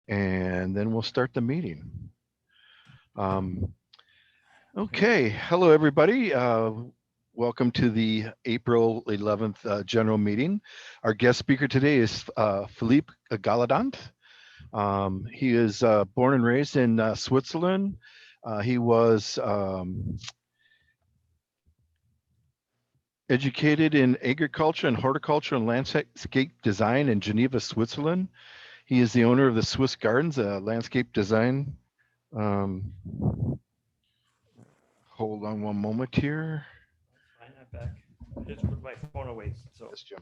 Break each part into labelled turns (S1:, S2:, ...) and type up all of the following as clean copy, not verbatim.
S1: and then we'll start the meeting. Okay, hello everybody. Welcome to the April 11th general meeting. Our guest speaker today is Phillippe Gallandat. He is born and raised in Switzerland. He was educated in agriculture and horticulture and landscape design in Geneva, Switzerland. He is the owner of the Swiss Gardens, a landscape design. Hold on one moment here.
S2: Fine, I'm back. I just put my phone away. So
S1: Yes, Jim.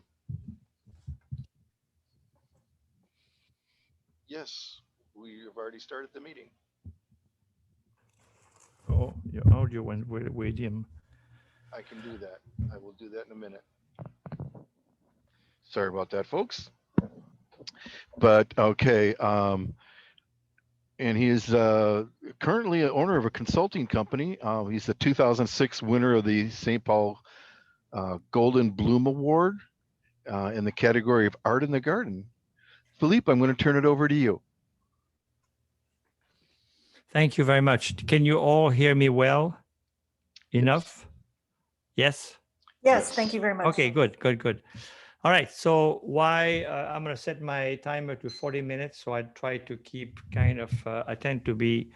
S1: Yes, we have already started the meeting.
S2: oh, your audio went way dim.
S1: I can do that. I will do that in a minute. Sorry about that, folks. But okay, and he is currently an owner of a consulting company. He's the 2006 winner of the St. Paul Golden Bloom Award in the category of Art in the Garden. Phillippe, I'm going to turn it over to you.
S2: Thank you very much. Can you all hear me well? Enough? Yes?
S3: Yes, thank you very much.
S2: Okay, good. All right, so I'm going to set my timer to 40 minutes. So I try to keep kind of, I tend to be,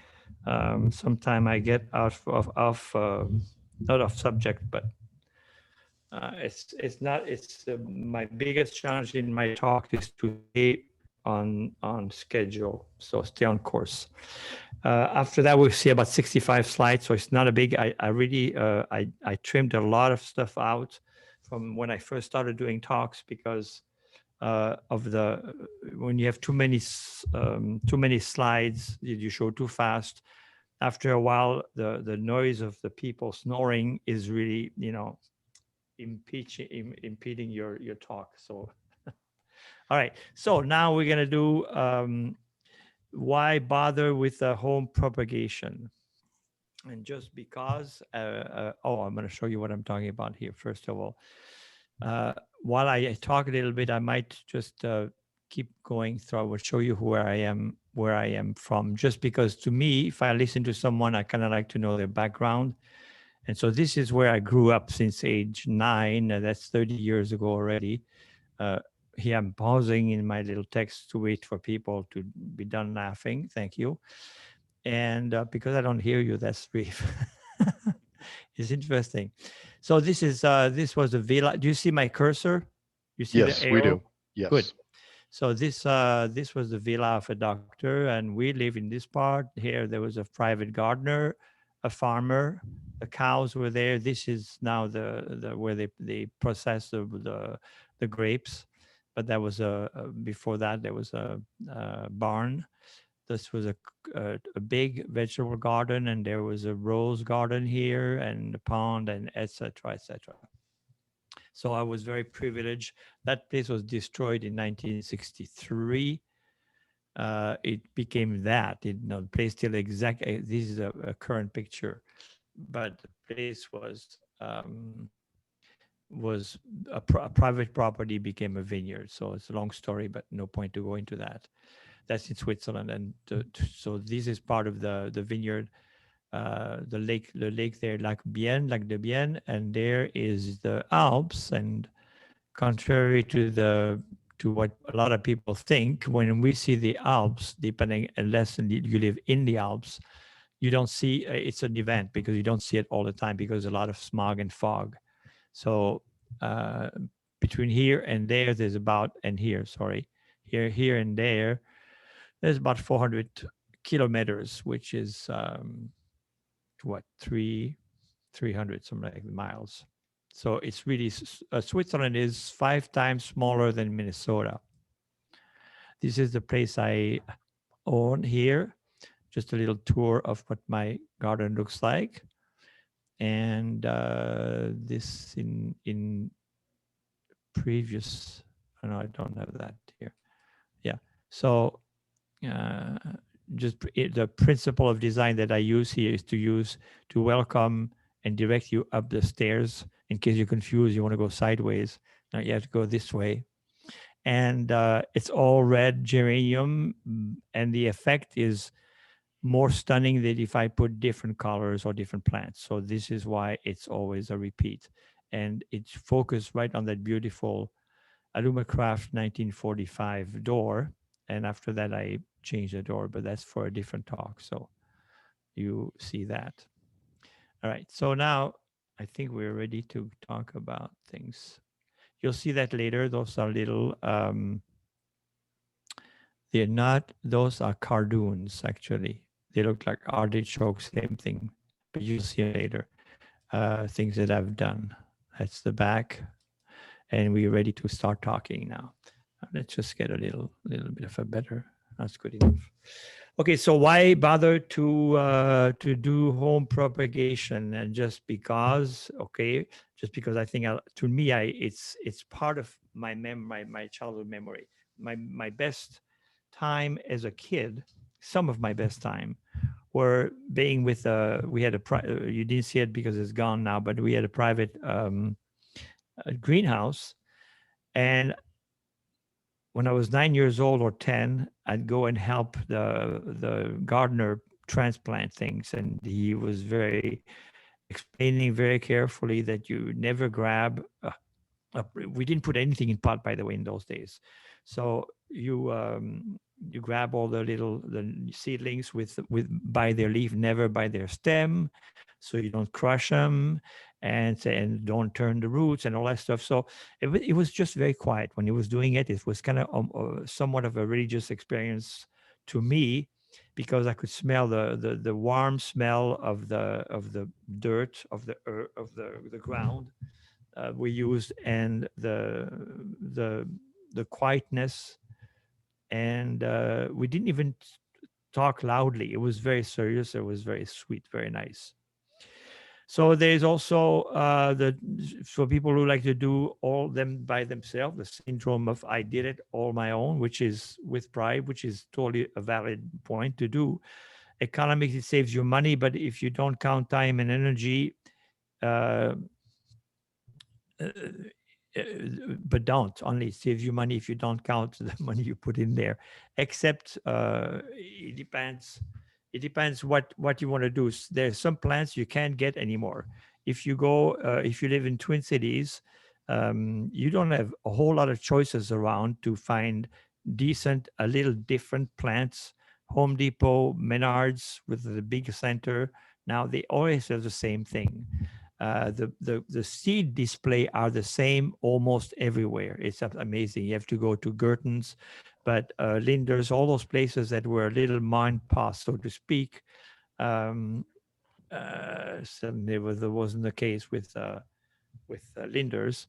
S2: sometime I get out of not off subject, but it's my biggest challenge in my talk is to stay on schedule, so stay on course. After that, we'll see about 65 slides, so it's not a big. I really I trimmed a lot of stuff out from when I first started doing talks because of when you have too many slides, you show too fast. After a while, the noise of the people snoring is really impeding your talk. So, all right. So now we're gonna do why bother with the home propagation, and just because. I'm gonna show you what I'm talking about here. First of all, while I talk a little bit, I might just keep going through. I will show you where I am from. Just because to me, if I listen to someone, I kind of like to know their background. And so this is where I grew up since age 9. That's 30 years ago already. Here I'm pausing in my little text to wait for people to be done laughing. Thank you. And because I don't hear you, that's brief. It's interesting. So this was a villa. Do you see my cursor? You see
S1: yes,
S2: the arrow?
S1: we do. Yes.
S2: Good. So this was the villa of a doctor, and we live in this part. Here there was a private gardener, a farmer. The cows were there. This is now the where they process the grapes, but that was before that there was a barn. This was a big vegetable garden, and there was a rose garden here, and a pond, and etc. etc. So I was very privileged. That place was destroyed in 1963. It became that. The place still exactly. This is a current picture, but the place was a private property became a vineyard. So it's a long story, but no point to go into that. That's in Switzerland, and so this is part of the vineyard. The lake there, Lac de Bienne, and there is the Alps. And contrary to what a lot of people think, when we see the Alps, depending unless you live in the Alps, you don't see it's an event because you don't see it all the time because a lot of smog and fog. So between here and there, there's about here and there, there's about 400 kilometers, which is 300 something like miles. So it's really Switzerland is 5 times smaller than Minnesota. This is the place I own here. Just a little tour of what my garden looks like. And this in previous, no, I don't have that here. Yeah. So just the principle of design that I use here is to welcome and direct you up the stairs. In case you're confused, you want to go sideways. Now you have to go this way. and it's all red geranium, and the effect is more stunning than if I put different colors or different plants. So this is why it's always a repeat, and it's focused right on that beautiful Alumacraft 1945 door. And after that, I changed the door, but that's for a different talk. So you see that. All right. So now I think we're ready to talk about things. You'll see that later. Those are little, they're not, those are cardoons, actually. They look like artichokes, same thing, but you'll see them later. Things that I've done. That's the back. And we're ready to start talking now. Let's just get a little bit of a better. That's good enough. Okay, so why bother to do home propagation? And just because, okay, just because I think to me, it's part of my childhood memory. My best time as a kid, some of my best time, were being with we had you didn't see it because it's gone now, but we had a private greenhouse, and when I was 9 years old or 10, I'd go and help the gardener transplant things. And he was very explaining very carefully that you never grab. We didn't put anything in pot, by the way, in those days. So you grab all the seedlings with by their leaf, never by their stem, so you don't crush them, and don't turn the roots and all that stuff. So it was just very quiet when he was doing it. It was kind of somewhat of a religious experience to me, because I could smell the warm smell of the dirt of the ground we used, and the quietness, and we didn't even talk loudly. It was very serious. It was very sweet, very nice. So there's also the for people who like to do all them by themselves, the syndrome of I did it all my own, which is with pride, which is totally a valid point to do. Economics, it saves you money, but if you don't count time and energy, uh, uh, but don't only save you money if you don't count the money you put in there. Except it depends what you want to do. There's some plants you can't get anymore. If you go if you live in Twin Cities, you don't have a whole lot of choices around to find decent, a little different plants. Home Depot, Menards with the big center, now they always have the same thing. The seed display are the same almost everywhere. It's amazing. You have to go to Gertens, but Linders, all those places that were a little mind pass, so to speak. Certainly there wasn't the case with Linders.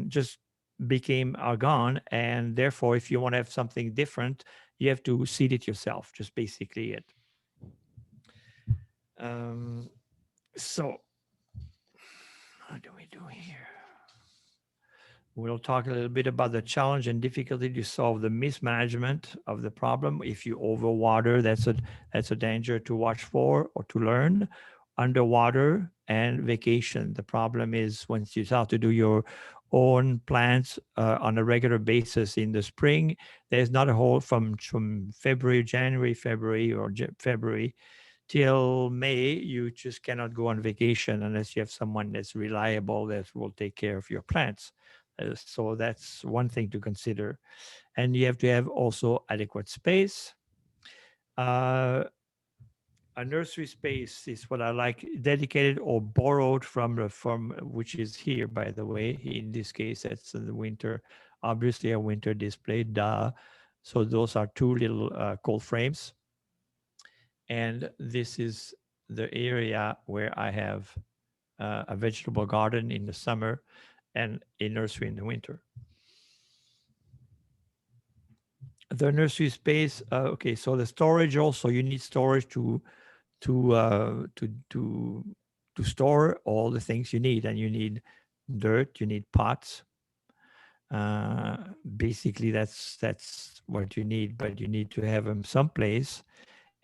S2: Just are gone, and therefore, if you want to have something different, you have to seed it yourself. Just basically it. So what do we do here? We'll talk a little bit about the challenge and difficulty to solve the mismanagement of the problem. If you overwater, that's a danger to watch for or to learn. Underwater and vacation. The problem is once you start to do your own plants on a regular basis in the spring, there's not a whole from January, February, or February till May, you just cannot go on vacation unless you have someone that's reliable that will take care of your plants. So that's one thing to consider. And you have to have also adequate space. A nursery space is what I like, dedicated or borrowed from which is here, by the way. In this case, that's the winter, obviously a winter display, duh. So those are two little cold frames. And this is the area where I have a vegetable garden in the summer and a nursery in the winter. The nursery space, okay, so the storage also, you need storage to uh, to to to store all the things you need, and you need dirt, you need pots. Basically, that's what you need, but you need to have them someplace,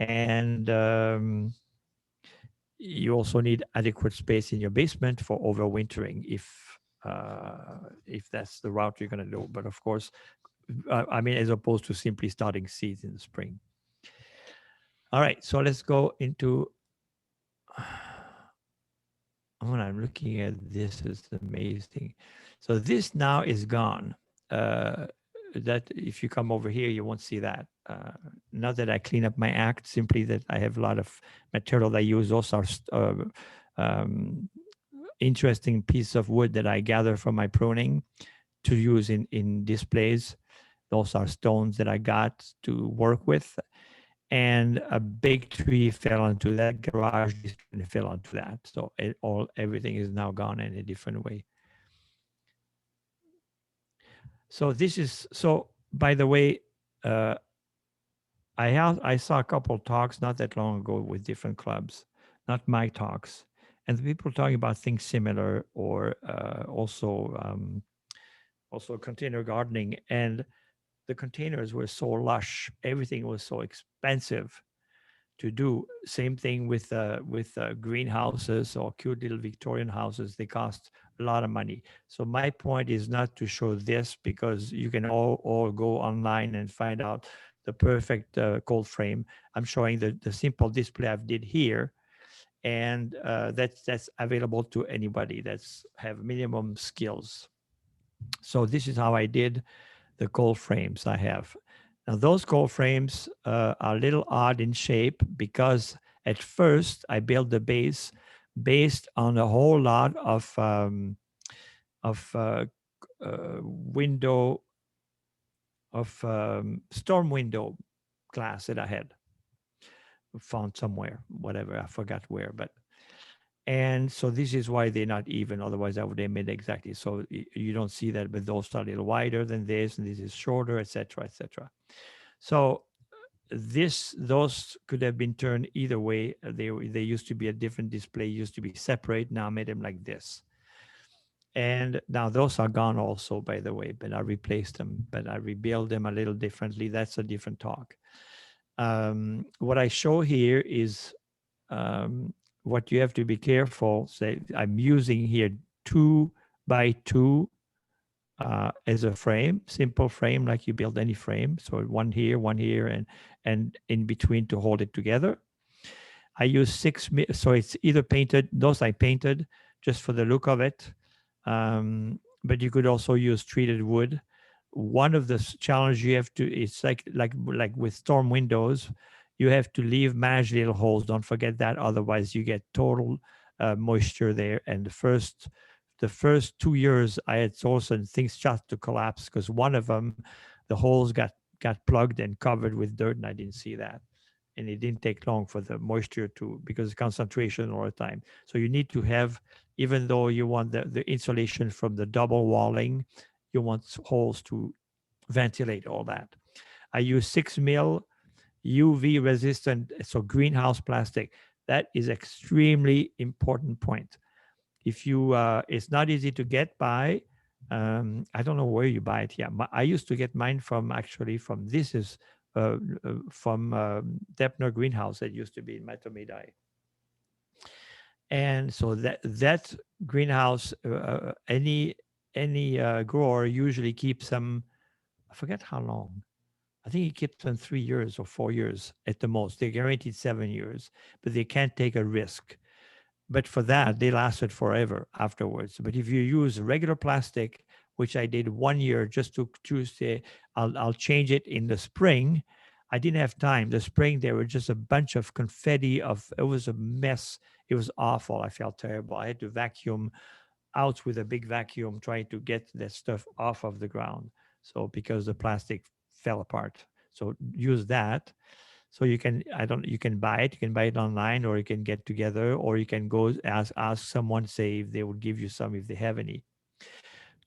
S2: and you also need adequate space in your basement for overwintering. If if that's the route you're going to do. But of course, I mean, as opposed to simply starting seeds in the spring. All right, so let's go into. When I'm looking at this, it's amazing. So this now is gone. Uh, that if you come over here, you won't see that. Not that I clean up my act, simply that I have a lot of material I use. Those are um, interesting piece of wood that I gather from my pruning to use in displays. Those are stones that I got to work with, and a big tree fell onto that garage. This tree fell onto that, so everything is now gone in a different way. So this is so. By the way, uh, I saw a couple of talks not that long ago with different clubs, not my talks, and the people talking about things similar, or also container gardening, and the containers were so lush, everything was so expensive to do. Same thing with greenhouses or cute little Victorian houses. They cost a lot of money. So my point is not to show this, because you can all go online and find out the perfect cold frame. I'm showing the simple display I've did here, and that's available to anybody that's have minimum skills. So this is how I did the cold frames I have. Now, those cold frames are a little odd in shape, because at first I built the base based on a whole lot of window of storm window glass that I had found somewhere, whatever, I forgot where, but. And so this is why they're not even. Otherwise, I would have made exactly. So you don't see that, but those are a little wider than this, and this is shorter, etc., etc. So those could have been turned either way. They used to be a different display, used to be separate. Now I made them like this. And now those are gone also, by the way, but I replaced them, but I rebuilt them a little differently. That's a different talk. What I show here is what you have to be careful. Say I'm using here 2 by 2 as a frame, simple frame like you build any frame. So one here, and in between to hold it together. I use so it's either painted. Those I painted just for the look of it, but you could also use treated wood. One of the challenge you have to, it's like with storm windows, you have to leave managed little holes. Don't forget that, otherwise you get total moisture there. And the first 2 years I had also things start to collapse, because one of them, the holes got plugged and covered with dirt, and I didn't see that. And it didn't take long for the moisture to, because concentration all the time. So you need to have, even though you want the insulation from the double walling, you want holes to ventilate all that. I use 6 mil UV resistant, so greenhouse plastic. That is extremely important point. If you, it's not easy to get by. I don't know where you buy it. Yeah, I used to get mine from, actually from, this is from Depner Greenhouse that used to be in Matomidai. And so that greenhouse, any grower usually keeps them. I forget how long. I think he keeps them 3 years or 4 years at the most. They're guaranteed 7 years, but they can't take a risk. But for that, they lasted forever afterwards. But if you use regular plastic, which I did 1 year just to say, I'll change it in the spring. I didn't have time. The spring, there were just a bunch of confetti. It was a mess. It was awful. I felt terrible. I had to vacuum out with a big vacuum, trying to get that stuff off of the ground. So because the plastic fell apart. So use that. So you can buy it. You can buy it online, or you can get together, or you can go ask someone, say if they would give you some if they have any.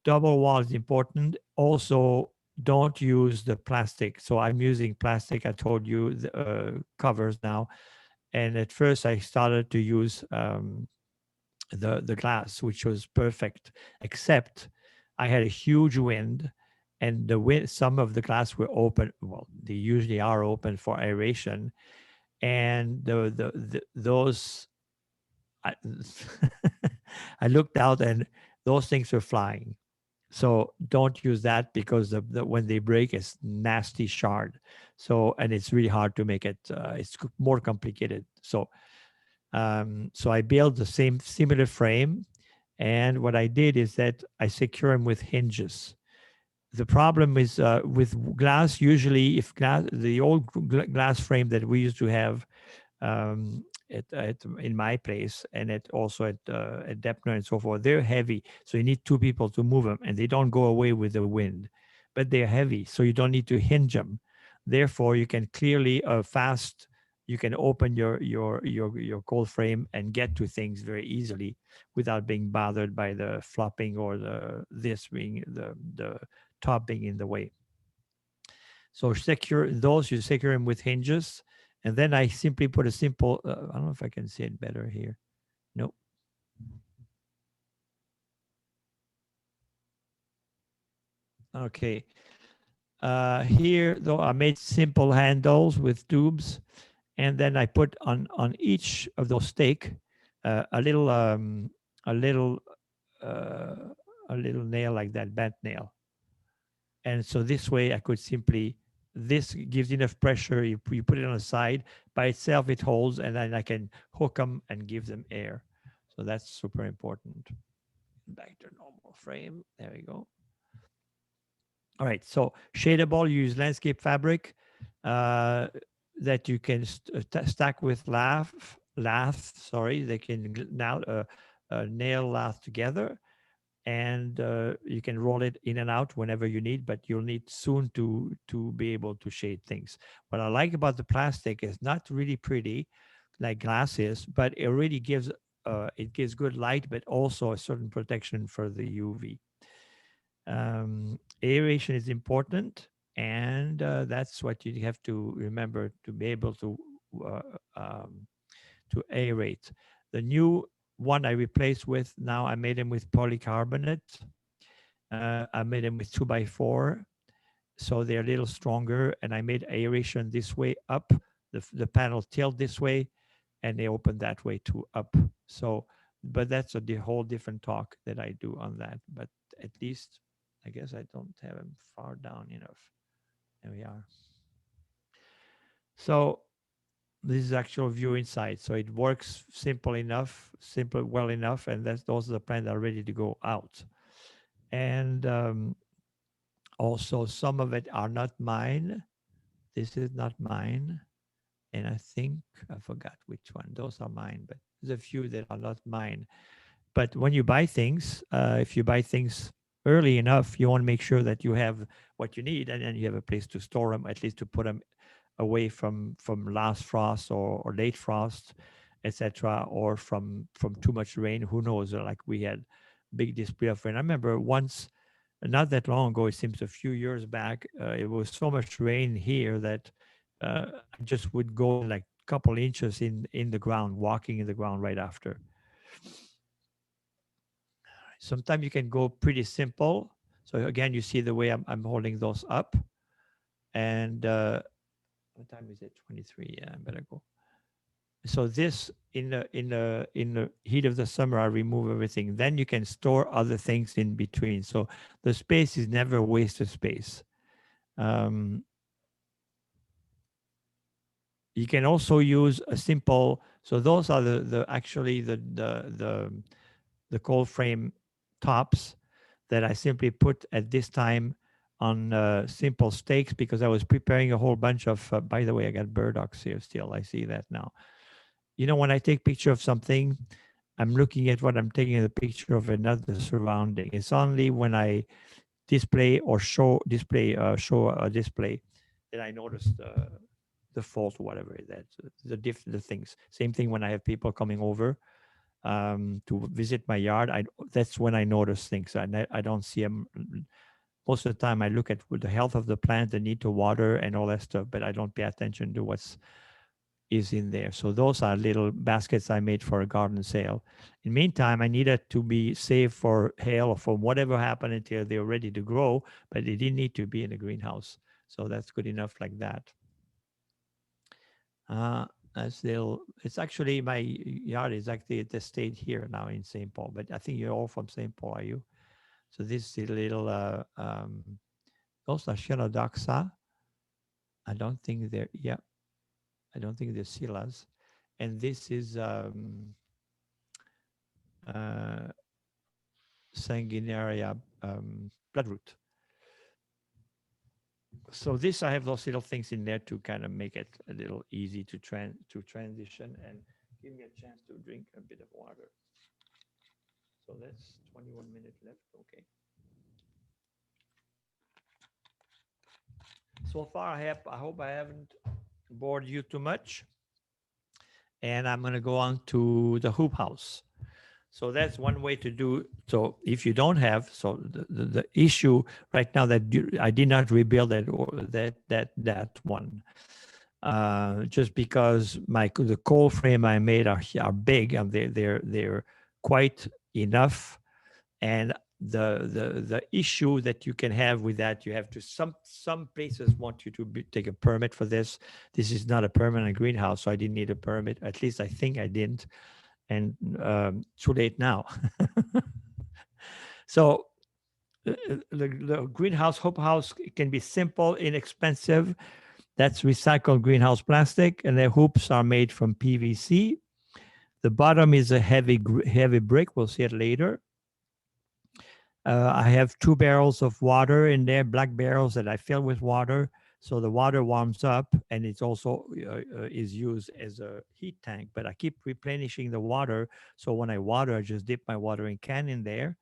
S2: Double wall is important. Also, don't use the plastic. So I'm using plastic. I told you the covers now. And at first I started to use the glass, which was perfect, except I had a huge wind, and the wind, some of the glass were open. Well, they usually are open for aeration, and those I, I looked out, and those things are flying. So don't use that because when they break, it's nasty shard. So and it's really hard to make it. It's more complicated. So I built the same similar frame, and what I did is that I secure them with hinges. The problem is with glass. Usually, if glass, the old glass frame that we used to have in my place and at Depner and so forth, they're heavy. So you need two people to move them, and they don't go away with the wind, but they're heavy. So you don't need to hinge them. Therefore, you can clearly fast. You can open your cold frame and get to things very easily without being bothered by the flopping or the top being in the way. So you secure them with hinges, and then I simply put a simple. I don't know if I can see it better here. Nope. Okay. Here though, I made simple handles with tubes, and then I put on each of those stake a little a little uh, a little nail like that, bent nail. And so this way I could simply, this gives enough pressure. You put it on the side by itself, it holds, and then I can hook them and give them air. So that's super important. Back to normal frame. There we go. All right. So shadeable, you use landscape fabric uh, that you can stack with lath. Sorry, they can now nail lath together, and you can roll it in and out whenever you need, but you'll need soon to be able to shade things. What I like about the plastic is not really pretty like glass is, but it gives good light, but also a certain protection for the UV. Aeration is important, and that's what you have to remember to be able uh, um, to aerate. The new one I replaced with, now I made them with polycarbonate. I made them with 2x4, so they're a little stronger. And I made aeration this way up. The panel tilt this way, and they open that way too up. So, but that's the whole different talk that I do on that. But at least, I guess I don't have them far down enough. There we are. So this is actual view inside. So it works simple well enough, and those are the plans that are ready to go out. And also, some of it are not mine. This is not mine. And I think I forgot which one. Those are mine, but there's a few that are not mine. But when you buy things, if you buy things early enough, you want to make sure that you have what you need, and then you have a place to store them, at least to put them away from last frost or late frost, etc., or from too much rain. Who knows? Like we had big display of rain. I remember once, not that long ago. It seems a few years back. It was so much rain here that I just would go in like a couple inches in the ground, walking in the ground right after. Sometimes you can go pretty simple. So again, you see the way I'm holding those up, and what time is it? 23. Yeah, I better go. So this in the heat of the summer, I remove everything. Then you can store other things in between. So the space is never wasted space. Um, you can also use a simple. So those are the actually the cold frame tops that I simply put at this time on simple stakes because I was preparing a whole bunch of. By the way, I got burdocks here still. I see that now. You know, when I take picture of something, I'm looking at what I'm taking a picture of another surrounding. It's only when I display or show a display that I notice the fault or whatever that the things. Same thing when I have people coming over to visit my yard. That's when I notice things. I don't see them most of the time. I look at the health of the plant, the need to water, and all that stuff, but I don't pay attention to what's is in there. So those are little baskets I made for a garden sale. In the meantime, I needed to be safe for hail or for whatever happened until they're ready to grow, but they didn't need to be in a greenhouse. So that's good enough like that. Nice little. It's actually my yard is actually at the state here now in St. Paul, but I think you're all from St. Paul, are you? So this is a little. Those are Shenodoxa. I don't think they're. Yeah, I don't think they're Silas. And this is uh, Sanguinaria bloodroot. So this I have those little things in there to kind of make it a little easy to transition and give me a chance to drink a bit of water. So that's 21 minutes left. Okay. So far I hope I haven't bored you too much. And I'm going to go on to the hoop house. So that's one way to do. So if you don't have, so the issue right now that I did not rebuild that or that one, just because the coal frame I made are big and they're quite enough. And the issue that you can have with that, you have to some places want you to take a permit for this. This is not a permanent greenhouse, so I didn't need a permit. At least I think I didn't, and too late now. So the greenhouse hoop house can be simple, inexpensive. That's recycled greenhouse plastic, and the hoops are made from PVC. The bottom is a heavy brick. We'll see it later. I have 2 barrels of water in there, black barrels that I fill with water. So the water warms up, and it's also is used as a heat tank. But I keep replenishing the water. So when I water, I just dip my watering can in there,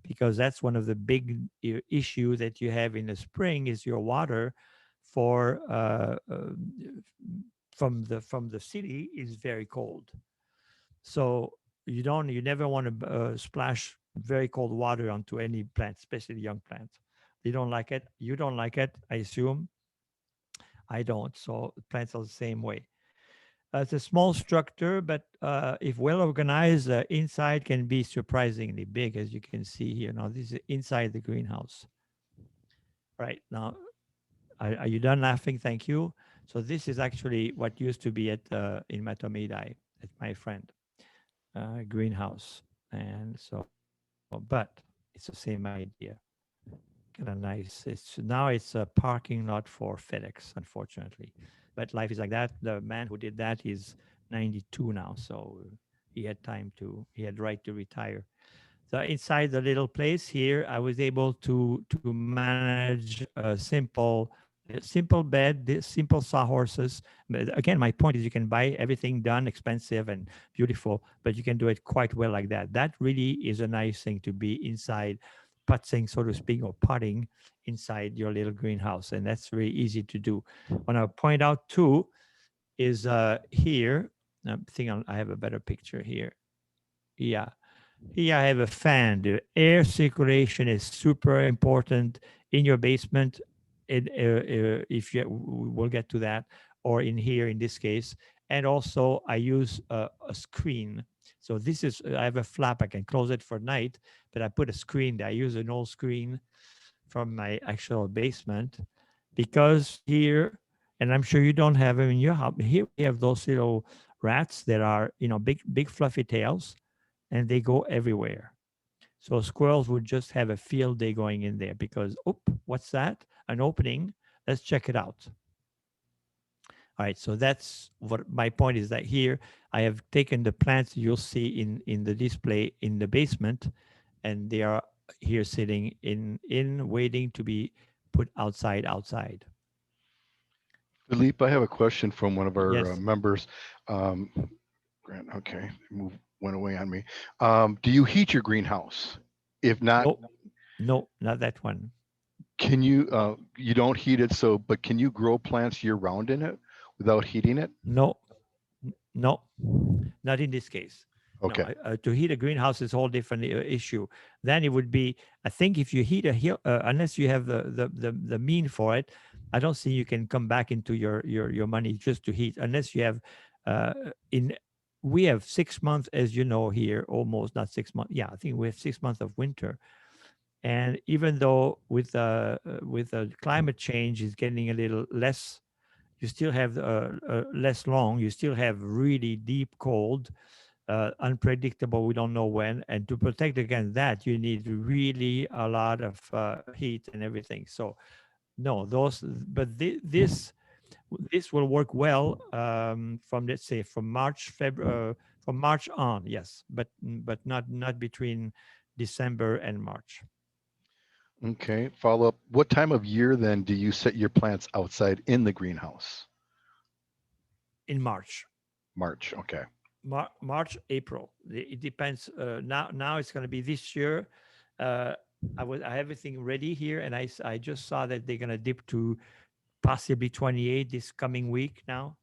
S2: because that's one of the big issue that you have in the spring is your water for from the city is very cold. So you never want to splash very cold water onto any plant, especially young plants. They don't like it. You don't like it, I assume. I don't. So plants are the same way. It's a small structure, but if well organized, the inside can be surprisingly big, as you can see here. Now, this is inside the greenhouse. Right now, are you done laughing? Thank you. So this is actually what used to be at in Matomidai at my friend greenhouse, and so, but it's the same idea. Kind of nice. Now it's a parking lot for FedEx, unfortunately, but life is like that. The man who did that is 92 now, so he had right to retire. So inside the little place here, I was able to manage a simple bed, simple sawhorses. But again, my point is you can buy everything done expensive and beautiful, but you can do it quite well like that. That really is a nice thing to be inside, putzing, so to speak, or potting inside your little greenhouse, and that's very easy to do. What I point out too is here. I think I have a better picture here. Yeah, here I have a fan. The air circulation is super important in your basement. If you, we'll get to that, or in here in this case. And also, I use a screen. So this is I have a flap. I can close it for night, but I put a screen there. I use an old screen from my actual basement because here, and I'm sure you don't have them in your house. Here we have those little rats that are big fluffy tails, and they go everywhere. So squirrels would just have a field day going in there because, what's that? An opening. Let's check it out. All right. So that's what my point is that here I have taken the plants you'll see in the display in the basement, and they are here sitting in waiting to be put outside.
S1: Philippe, I have a question from one of our
S2: Yes.
S1: members. Um, Grant, okay, went away on me. Do you heat your greenhouse? If not,
S2: No, no, not that one.
S1: can you? You don't heat it, so but can you grow plants year round in it without heating it?
S2: No, no, not in this case. No,
S1: Okay.
S2: to heat a greenhouse is a whole different issue. Then it would be, I think, if you heat unless you have the mean for it, I don't see you can come back into your money just to heat unless you have. Uh, in We have 6 months, as you know, here almost not 6 months. Yeah, I think we have 6 months of winter, and even though with climate change is getting a little less you still have less long. You still have really deep cold, unpredictable. We don't know when. And to protect against that, you need really a lot of heat and everything. So no, those. But this will work well from, let's say, from from March on. Yes, but not between December and March.
S1: Okay. Follow up. What time of year then do you set your plants outside in the greenhouse?
S2: In March.
S1: March. Okay.
S2: March, April. It depends. Now it's going to be this year. Uh, I have everything ready here, and I just saw that they're going to dip to possibly 28 this coming week now.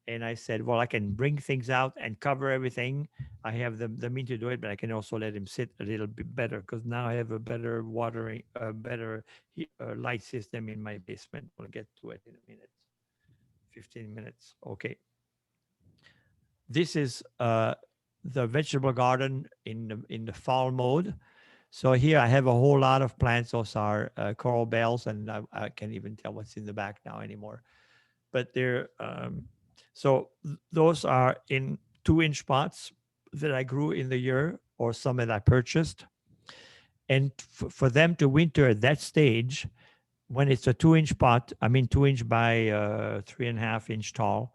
S2: And I said, well, I can bring things out and cover everything. I have the mean to do it, but I can also let him sit a little bit better because now I have a better watering, better light system in my basement. We'll get to it in a minute. 15 minutes. Okay. This is the vegetable garden in the fall mode. So here I have a whole lot of plants. Those are coral bells, and I can't even tell what's in the back now anymore. But they're those are in 2-inch pots that I grew in the year, or some that I purchased. And for them to winter at that stage, when it's a 2-inch pot, I mean 2-inch by 3.5-inch tall,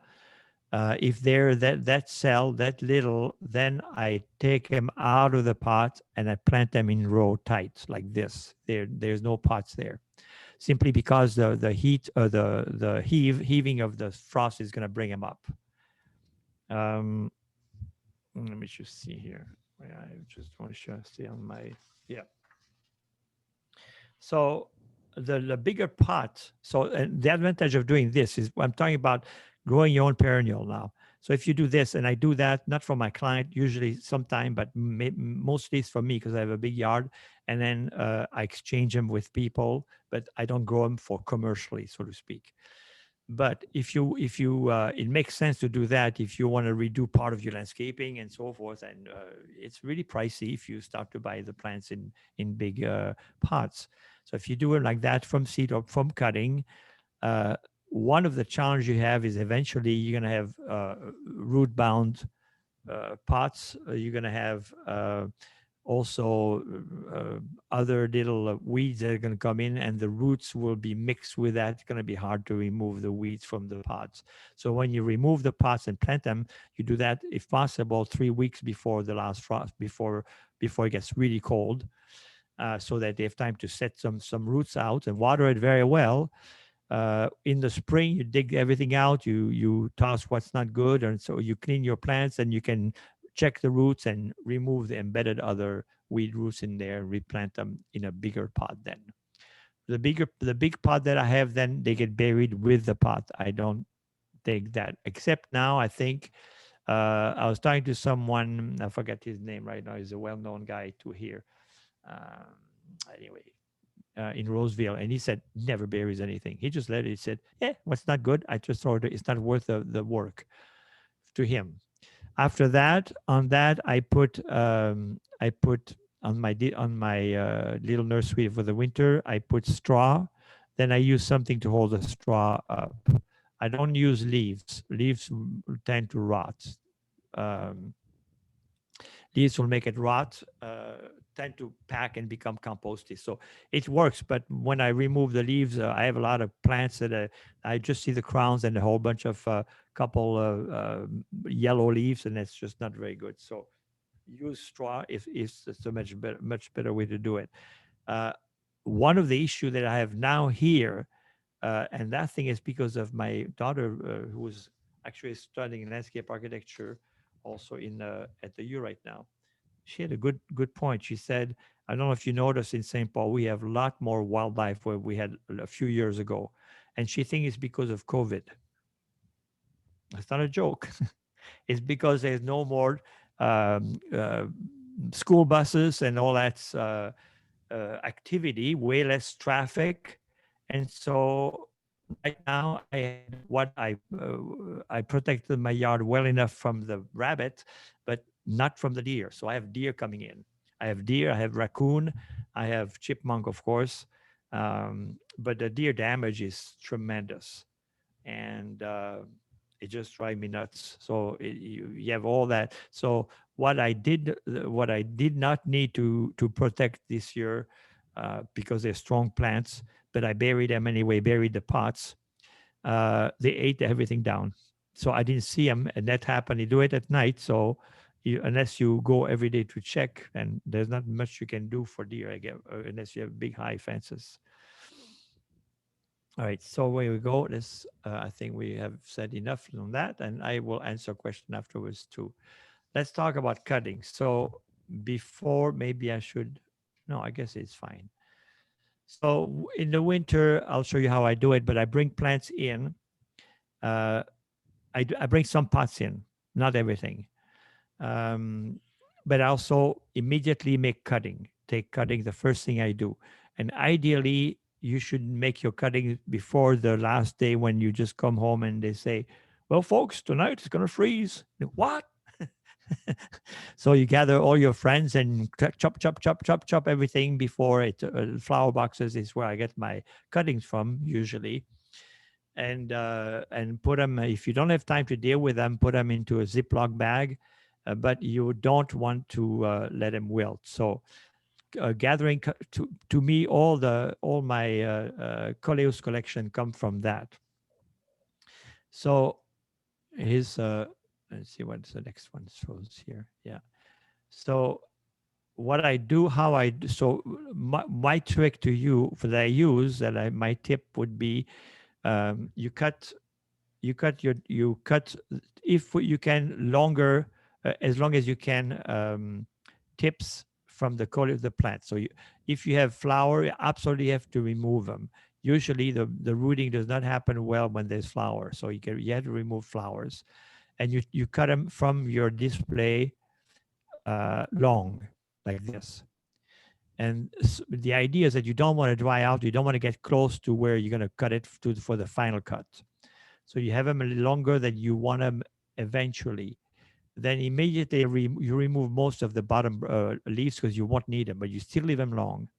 S2: if they're that cell that little, then I take them out of the pot and I plant them in row tight like this. There's no pots there, simply because the heat or the heaving of the frost is going to bring them up. Um, Let me just see here. I just want to see on my, yeah. So the bigger pot. So and the advantage of doing this is I'm talking about growing your own perennial now. So if you do this, and I do that not for my client usually sometime, but mostly it's for me because I have a big yard, and then I exchange them with people, but I don't grow them for commercially, so to speak. But if you it makes sense to do that if you want to redo part of your landscaping and so forth, and it's really pricey if you start to buy the plants in big pots. So if you do it like that from seed or from cutting, uh, one of the challenges you have is eventually you're going to have root bound pots. You're going to have also other little weeds that are going to come in, and the roots will be mixed with that. It's going to be hard to remove the weeds from the pots. So when you remove the pots and plant them, you do that if possible 3 weeks before the last frost, before it gets really cold, so that they have time to set some roots out and water it very well. In the spring, you dig everything out, you toss what's not good, and so you clean your plants, and you can check the roots and remove the embedded other weed roots in there, replant them in a bigger pot. Then the big pot that I have, then they get buried with the pot. I don't take that, except now I think I was talking to someone, I forget his name right now. He's a well-known guy to here. Anyway, in Roseville, and he said never buries anything. He just let it. He said, "Yeah, what's not good, I just throw it. It's not worth the work." To him. After that, on that, I put on my little nursery for the winter. I put straw. Then I use something to hold the straw up. I don't use leaves. Leaves tend to rot. Um, Leaves will make it rot, tend to pack and become composty. So it works. But when I remove the leaves, I have a lot of plants that I just see the crowns and a whole bunch of couple yellow leaves, and it's just not very good. So use straw if it's a much better way to do it. Uh, One of the issue that I have now here, and that thing is because of my daughter, who was actually studying landscape architecture, also in at the U right now. She had a good point. She said, "I don't know if you noticed in St. Paul, we have a lot more wildlife where we had a few years ago," and she thinks it's because of COVID. That's not a joke. It's because there's no more school buses and all that activity, way less traffic, and so right now I had what I protected my yard well enough from the rabbit, but not from the deer. So I have deer coming in. I have deer. I have raccoon. I have chipmunk, of course, but the deer damage is tremendous. and it just drives me nuts. So you have all that. So what I did not need to protect this year, because they're strong plants, but I buried them anyway. Buried the pots. They ate everything down, so I didn't see them, and that happened. You do it at night, so unless you go every day to check, and there's not much you can do for deer, I guess, unless you have big high fences. All right, so where we go, this I think we have said enough on that, and I will answer a question afterwards too. Let's talk about cutting. So before, maybe I should. No, I guess it's fine. So in the winter, I'll show you how I do it. But I bring plants in. Uh, I bring some pots in, not everything. Um, but I also immediately make cutting. Take cutting the first thing I do, and ideally you should make your cutting before the last day when you just come home and they say, "Well, folks, tonight it's gonna freeze." What? So you gather all your friends and chop, chop, chop, chop, chop everything before it. Flower boxes is where I get my cuttings from usually, and put them. If you don't have time to deal with them, put them into a Ziploc bag, but you don't want to let them wilt. So gathering to me all my Coleus collection come from that. So here's let's see what's the next one shows here. Yeah. So what I do, how I do, so my trick to you for that I use my tip would be, you cut you cut, if you can, longer, as long as you can, tips from the core of the plant. So if you have flower, you absolutely have to remove them. Usually the rooting does not happen well when there's flower, so you have to remove flowers, and you cut them from your display, long, like this. And the idea is that you don't want to dry out, you don't want to get close to where you're going to cut it for the final cut. So you have them a little longer than you want them eventually. Then immediately you remove most of the bottom leaves because you won't need them, but you still leave them long.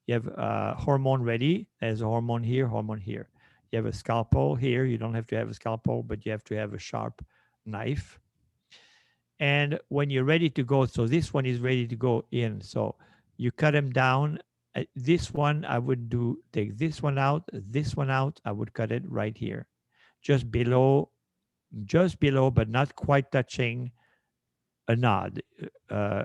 S2: You have hormone ready. There's a hormone here, hormone here. You have a scalpel here. You don't have to have a scalpel, but you have to have a sharp knife. And when you're ready to go, so this one is ready to go in. So you cut them down. This one, I would take this one out, this one out. I would cut it right here, just below, but not quite touching a nod. Uh,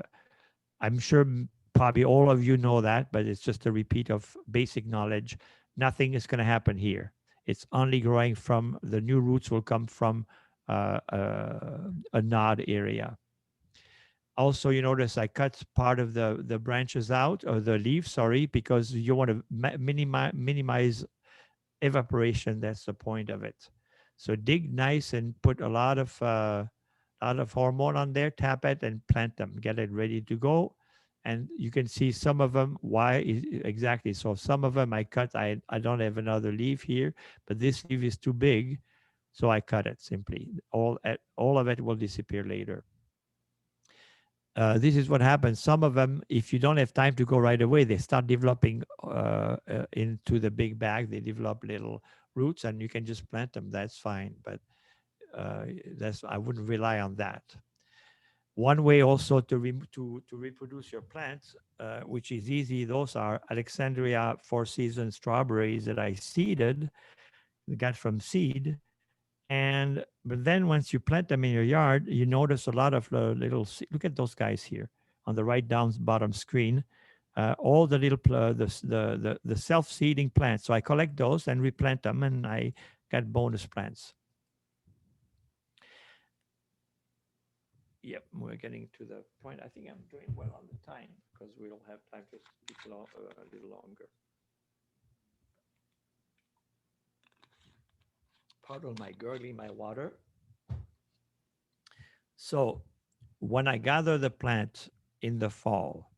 S2: I'm sure probably all of you know that, but it's just a repeat of basic knowledge. Nothing is going to happen here. It's only growing from the new roots will come from a nod area. Also, you notice I cut part of the branches out, or the leaves, sorry, because you want to minimize evaporation. That's the point of it. So dig nice and put a lot of hormone on there, tap it and plant them, get it ready to go. And you can see some of them, exactly. So some of them I cut, I don't have another leaf here, but this leaf is too big. So I cut it simply. All of it will disappear later. This is what happens. Some of them, if you don't have time to go right away, they start developing into the big bag. They develop little roots, and you can just plant them. That's fine, but I wouldn't rely on that. One way also to reproduce your plants, which is easy, those are Alexandria Four Seasons strawberries that I seeded, got from seed. And but then once you plant them in your yard, you notice a lot of look at those guys here on the right down bottom screen. All the little the self-seeding plants. So I collect those and replant them, and I got bonus plants. Yep, we're getting to the point. I think I'm doing well on the time because we'll have time to speak a little longer. Pardon my gurgling my water. So when I gather the plant in the fall,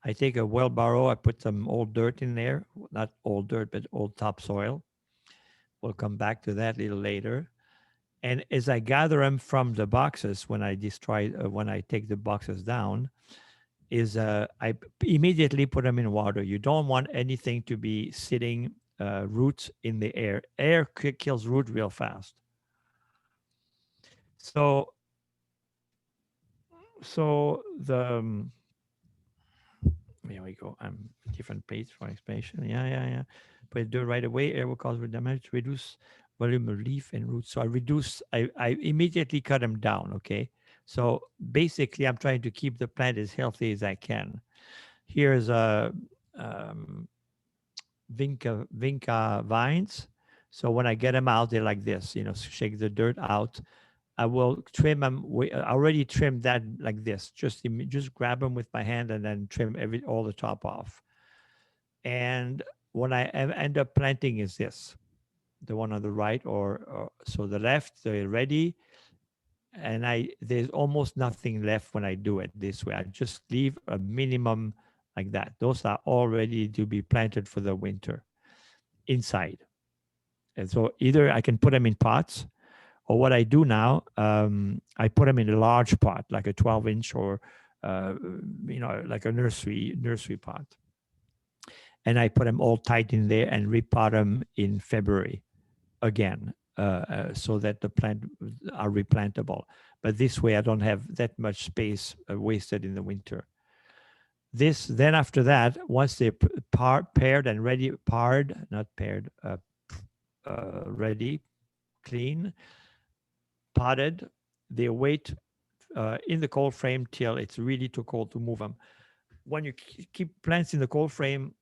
S2: I take a wheelbarrow, I put some old dirt in there, not old dirt, but old topsoil. We'll come back to that a little later. And as I gather them from the boxes, when I take the boxes down, I immediately put them in water. You don't want anything to be sitting roots in the air. Air kills root real fast. So the here we go. Different place for explanation. Yeah. But do it right away. Air will cause root damage. Reduce volume of leaf and roots. So I immediately cut them down. Okay. So basically, I'm trying to keep the plant as healthy as I can. Here's a um, vinca vines. So when I get them out, they're like this. Shake the dirt out. I will trim them. I already trimmed that like this. Just grab them with my hand and then trim all the top off. And when I end up planting is this, the one on the right, or so the left. They're ready, and there's almost nothing left when I do it this way. I just leave a minimum like that. Those are all ready to be planted for the winter inside. And so either I can put them in pots, or what I do now, I put them in a large pot, like a 12-inch or uh, like a nursery pot, and I put them all tight in there and repot them in February again, so that the plant are replantable. But this way, I don't have that much space wasted in the winter. Then after that, once they're paired and ready, not paired, ready, clean, potted, they wait in the cold frame till it's really too cold to move them. When you keep plants in the cold frame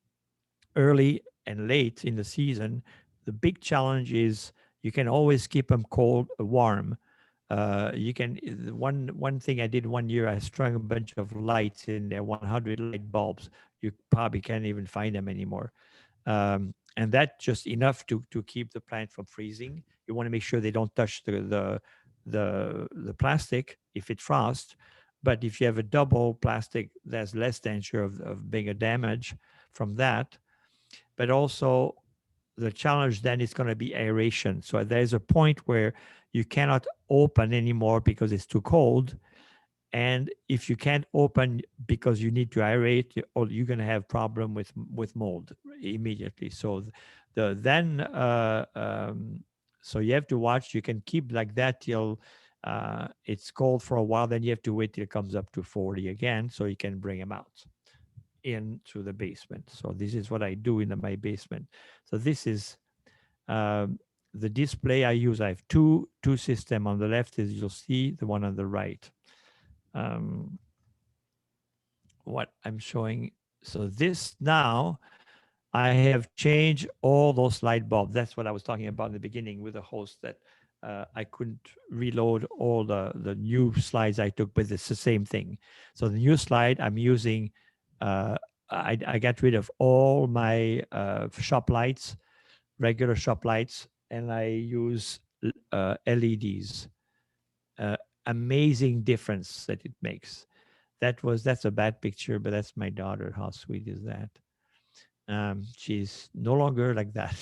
S2: early and late in the season, the big challenge is you can always keep them warm. You can one thing I did one year, I strung a bunch of lights in there, 100 light bulbs. You probably can't even find them anymore. And that's just enough to keep the plant from freezing. You want to make sure they don't touch the plastic if it frosts. But if you have a double plastic, there's less danger of being a damage from that. But also the challenge then is going to be aeration. So there's a point where you cannot open anymore because it's too cold. And if you can't open because you need to aerate, you're going to have problem with mold immediately. So so you have to watch. You can keep like that till it's cold for a while. Then you have to wait till it comes up to 40 again, so you can bring them out into the basement. So this is what I do in my basement. So this is the display I use. I have two system. On the left is, you'll see the one on the right. What I'm showing. So this now, I have changed all those light bulbs. That's what I was talking about in the beginning with the host, that I couldn't reload all the new slides I took, but it's the same thing. So the new slide I'm using, I got rid of all my shop lights, regular shop lights, and I use LEDs. Amazing difference that it makes. That's a bad picture, but that's my daughter. How sweet is that? She's no longer like that.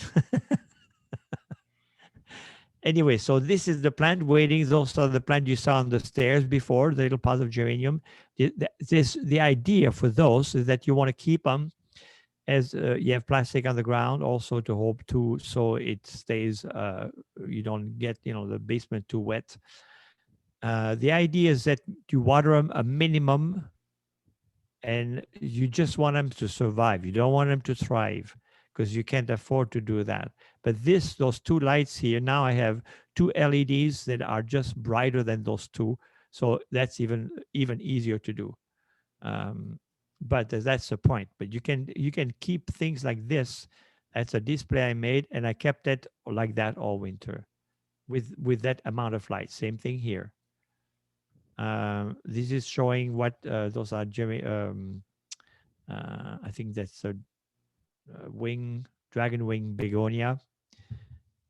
S2: Anyway, so this is the plant waiting. Those are the plant you saw on the stairs before, the little pots of geranium. The idea for those is that you want to keep them as you have plastic on the ground, also to hold to, so it stays, you don't get the basement too wet. The idea is that you water them a minimum, and you just want them to survive. You don't want them to thrive, because you can't afford to do that. But those two lights here, now I have two LEDs that are just brighter than those two. So that's even easier to do. But that's the point. But you can keep things like this. That's a display I made, and I kept it like that all winter with that amount of light. Same thing here. This is showing what those are. I think that's a dragon wing begonia,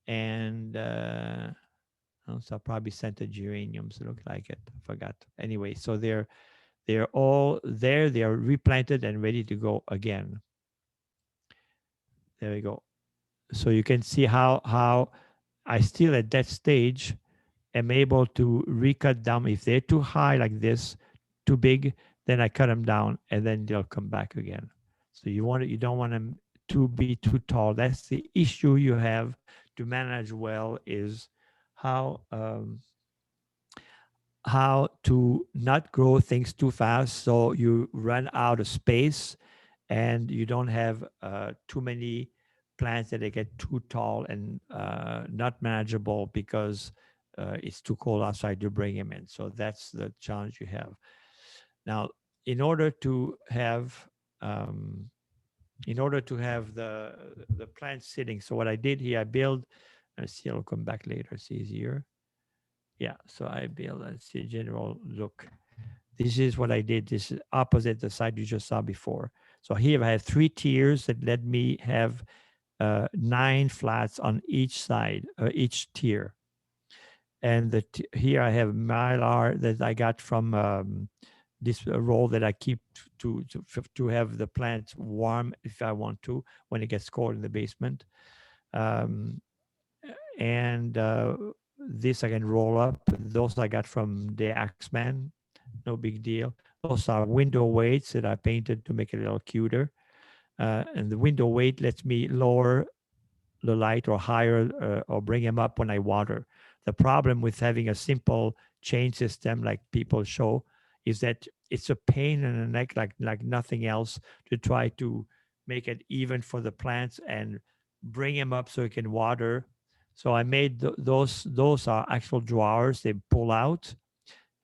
S2: and also probably scented geraniums. Look like it. I forgot. Anyway, so they're all there. They are replanted and ready to go again. There we go. So you can see how I still at that stage am able to recut down. If they're too high like this, too big, then I cut them down, and then they'll come back again. So you don't want them to be too tall. That's the issue you have to manage well, is how how to not grow things too fast so you run out of space and you don't have too many plants that they get too tall and not manageable because it's too cold outside to bring them in. So that's the challenge you have. Now, in order to have um, the plant sitting, so what I did here, I build. Let's see, I'll come back later. It's easier. Yeah, so I build. Let's see, general look. This is what I did. This is opposite the side you just saw before. So here I have 3 tiers that let me have 9 flats on each side, each tier. And here I have mylar that I got from this roll that I keep to have the plants warm if I want to when it gets cold in the basement. Um, and this I can roll up. Those I got from the Axeman, no big deal. Those are window weights that I painted to make it a little cuter. And the window weight lets me lower the light or higher or bring them up when I water. The problem with having a simple chain system like people show is that it's a pain in the neck like nothing else to try to make it even for the plants and bring them up so you can water. So I made those are actual drawers. They pull out.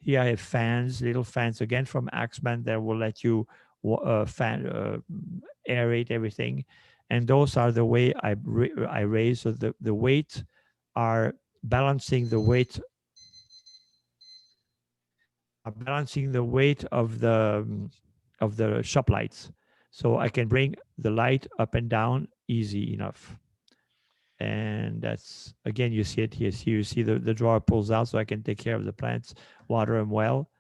S2: Here I have fans, little fans again from Axeman that will let you aerate everything. And those are the way I raise. So the weight are balancing the weight of the shop lights. So I can bring the light up and down easy enough. And that's, again, you see it here. So you see the drawer pulls out so I can take care of the plants, water them well.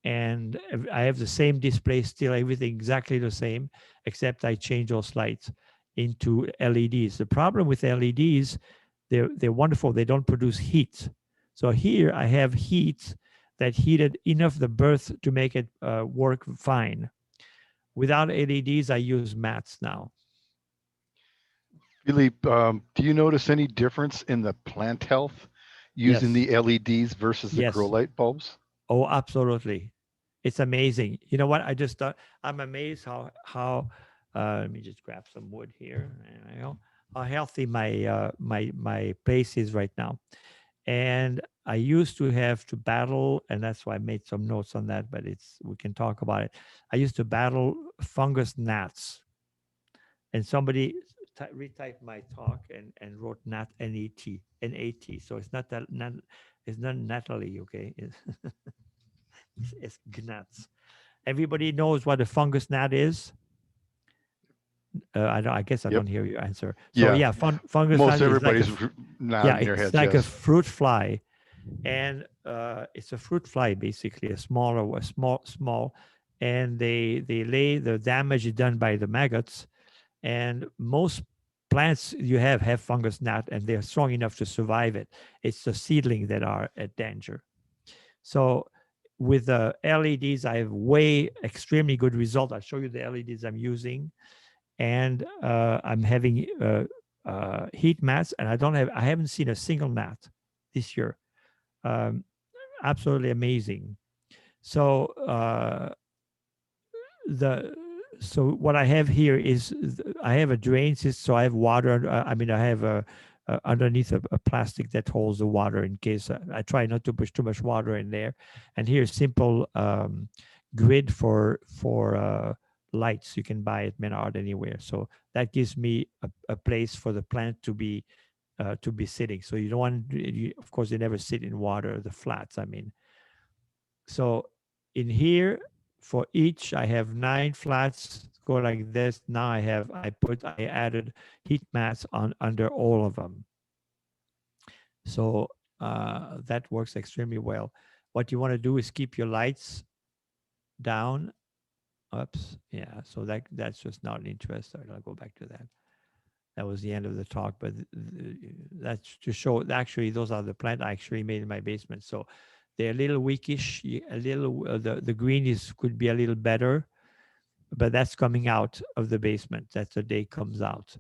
S2: And I have the same display still, everything exactly the same, except I change those lights into LEDs. The problem with LEDs, they're wonderful. They don't produce heat. So here I have heat that heated enough the berth to make it work fine. Without LEDs, I use mats now.
S1: Philippe, do you notice any difference in the plant health using
S2: Yes.
S1: the LEDs versus the grow
S2: Yes.
S1: light bulbs?
S2: Oh, absolutely. It's amazing. You know what? I just thought I'm amazed how let me just grab some wood here. You know how healthy my place is right now. And I used to have to battle, and that's why I made some notes on that. But we can talk about it. I used to battle fungus gnats, and somebody retyped my talk and wrote nat NAT. So it's not that not it's not Natalie, okay? It's gnats. Everybody knows what a fungus gnat is. I guess I
S1: Yep.
S2: don't hear your answer. So
S1: Yeah.
S2: yeah, fungus
S1: Most
S2: gnat is like
S1: everybody's
S2: yeah,
S1: nodding their
S2: it's
S1: heads.
S2: like a
S1: Yes.
S2: fruit fly, and it's a fruit fly basically, a small, and they lay. The damage is done by the maggots, and most plants you have fungus gnat, and they're strong enough to survive it. It's the seedling that are at danger. So with the LEDs, I have extremely good result. I'll show you the LEDs I'm using, and I'm having heat mats, and I haven't seen a single gnat this year. Um, Absolutely amazing. So the so what I have here is I have a drain system. So I have water. I mean, I have underneath a plastic that holds the water in case I try not to push too much water in there. And here's simple grid for lights. You can buy at Menard anywhere. So that gives me a place for the plant to be sitting. So you don't want, of course, they never sit in water. The flats, I mean. So in here, for each, I have 9 flats go like this. Now I added heat mats on under all of them. So that works extremely well. What you want to do is keep your lights down. Oops, yeah. So that's just not an interest. I'll go back to that. That was the end of the talk, but that's to show. Actually, those are the plant I actually made in my basement. So they're a little weakish. A little the green is could be a little better, but that's coming out of the basement. That's the day comes out,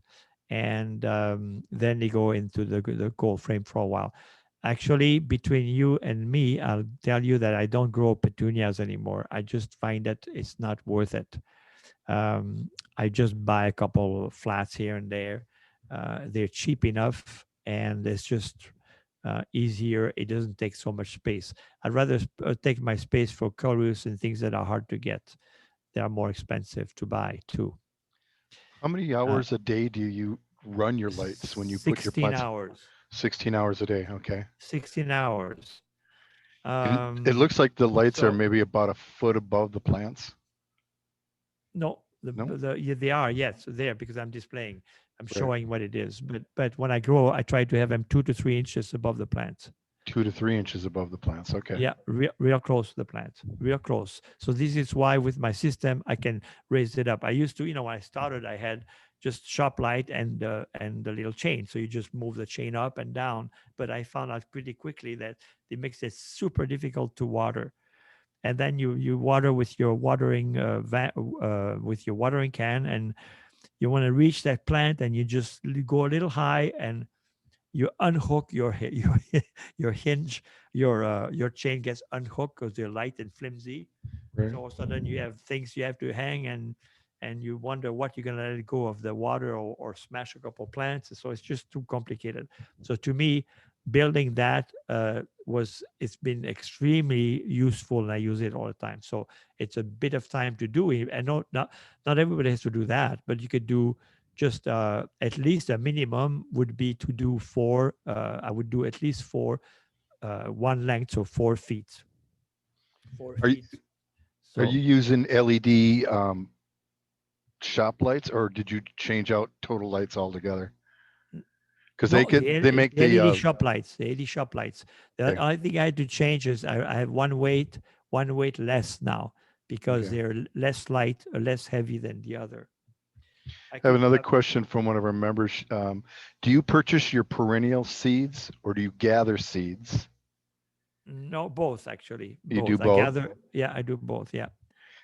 S2: and then they go into the cold frame for a while. Actually, between you and me, I'll tell you that I don't grow petunias anymore. I just find that it's not worth it. I just buy a couple of flats here and there. They're cheap enough, and it's just easier. It doesn't take so much space. I'd rather take my space for colors and things that are hard to get. They are more expensive to buy too.
S1: How many
S2: Uh,
S1: hours a day do you run your lights when you put your
S2: 16
S1: plants?
S2: hours.
S1: 16 hours a day. Okay.
S2: 16 hours.
S1: And it looks like the lights are
S2: So
S1: maybe about a foot above the plants.
S2: no,
S1: No?
S2: yeah, they are, yes, there because I'm displaying. I'm
S1: Right.
S2: showing what it is. But when I grow, I try to have them 2 to 3 inches above the plant.
S1: 2 to 3 inches above the plants. Okay.
S2: Yeah, real close to the plant, real close. So this is why with my system I can raise it up. I used to, when I started, I had just shop light and the little chain. So you just move the chain up and down. But I found out pretty quickly that it makes it super difficult to water. And then you water with your watering with your watering can, and you want to reach that plant, and you just go a little high, and you unhook your hinge, your chain gets unhooked because they're light and flimsy.
S1: Right.
S2: So all of a sudden you have things you have to hang, and you wonder what you're gonna let it go of the water, or smash a couple plants. So it's just too complicated. So to me, building that it's been extremely useful, and I use it all the time. So it's a bit of time to do it, and not everybody has to do that, but you could do just at least a minimum would be to do four. I would do at least four, one length, so 4 feet, four
S1: Are you,
S2: feet.
S1: are you
S2: So
S1: using LED shop lights, or did you change out total lights altogether? Because
S2: no,
S1: they make
S2: the
S1: the
S2: LED shop lights, the LED shop lights. The
S1: okay,
S2: only thing I had to change is I have one weight less now because
S1: okay.
S2: they're less light, or less heavy than the other. I
S1: I have
S2: could
S1: another
S2: have
S1: question from one of our members. Do you purchase your perennial seeds or do you gather seeds?
S2: no, both actually,
S1: You do
S2: both. I
S1: both.
S2: gather, yeah, I do both, yeah,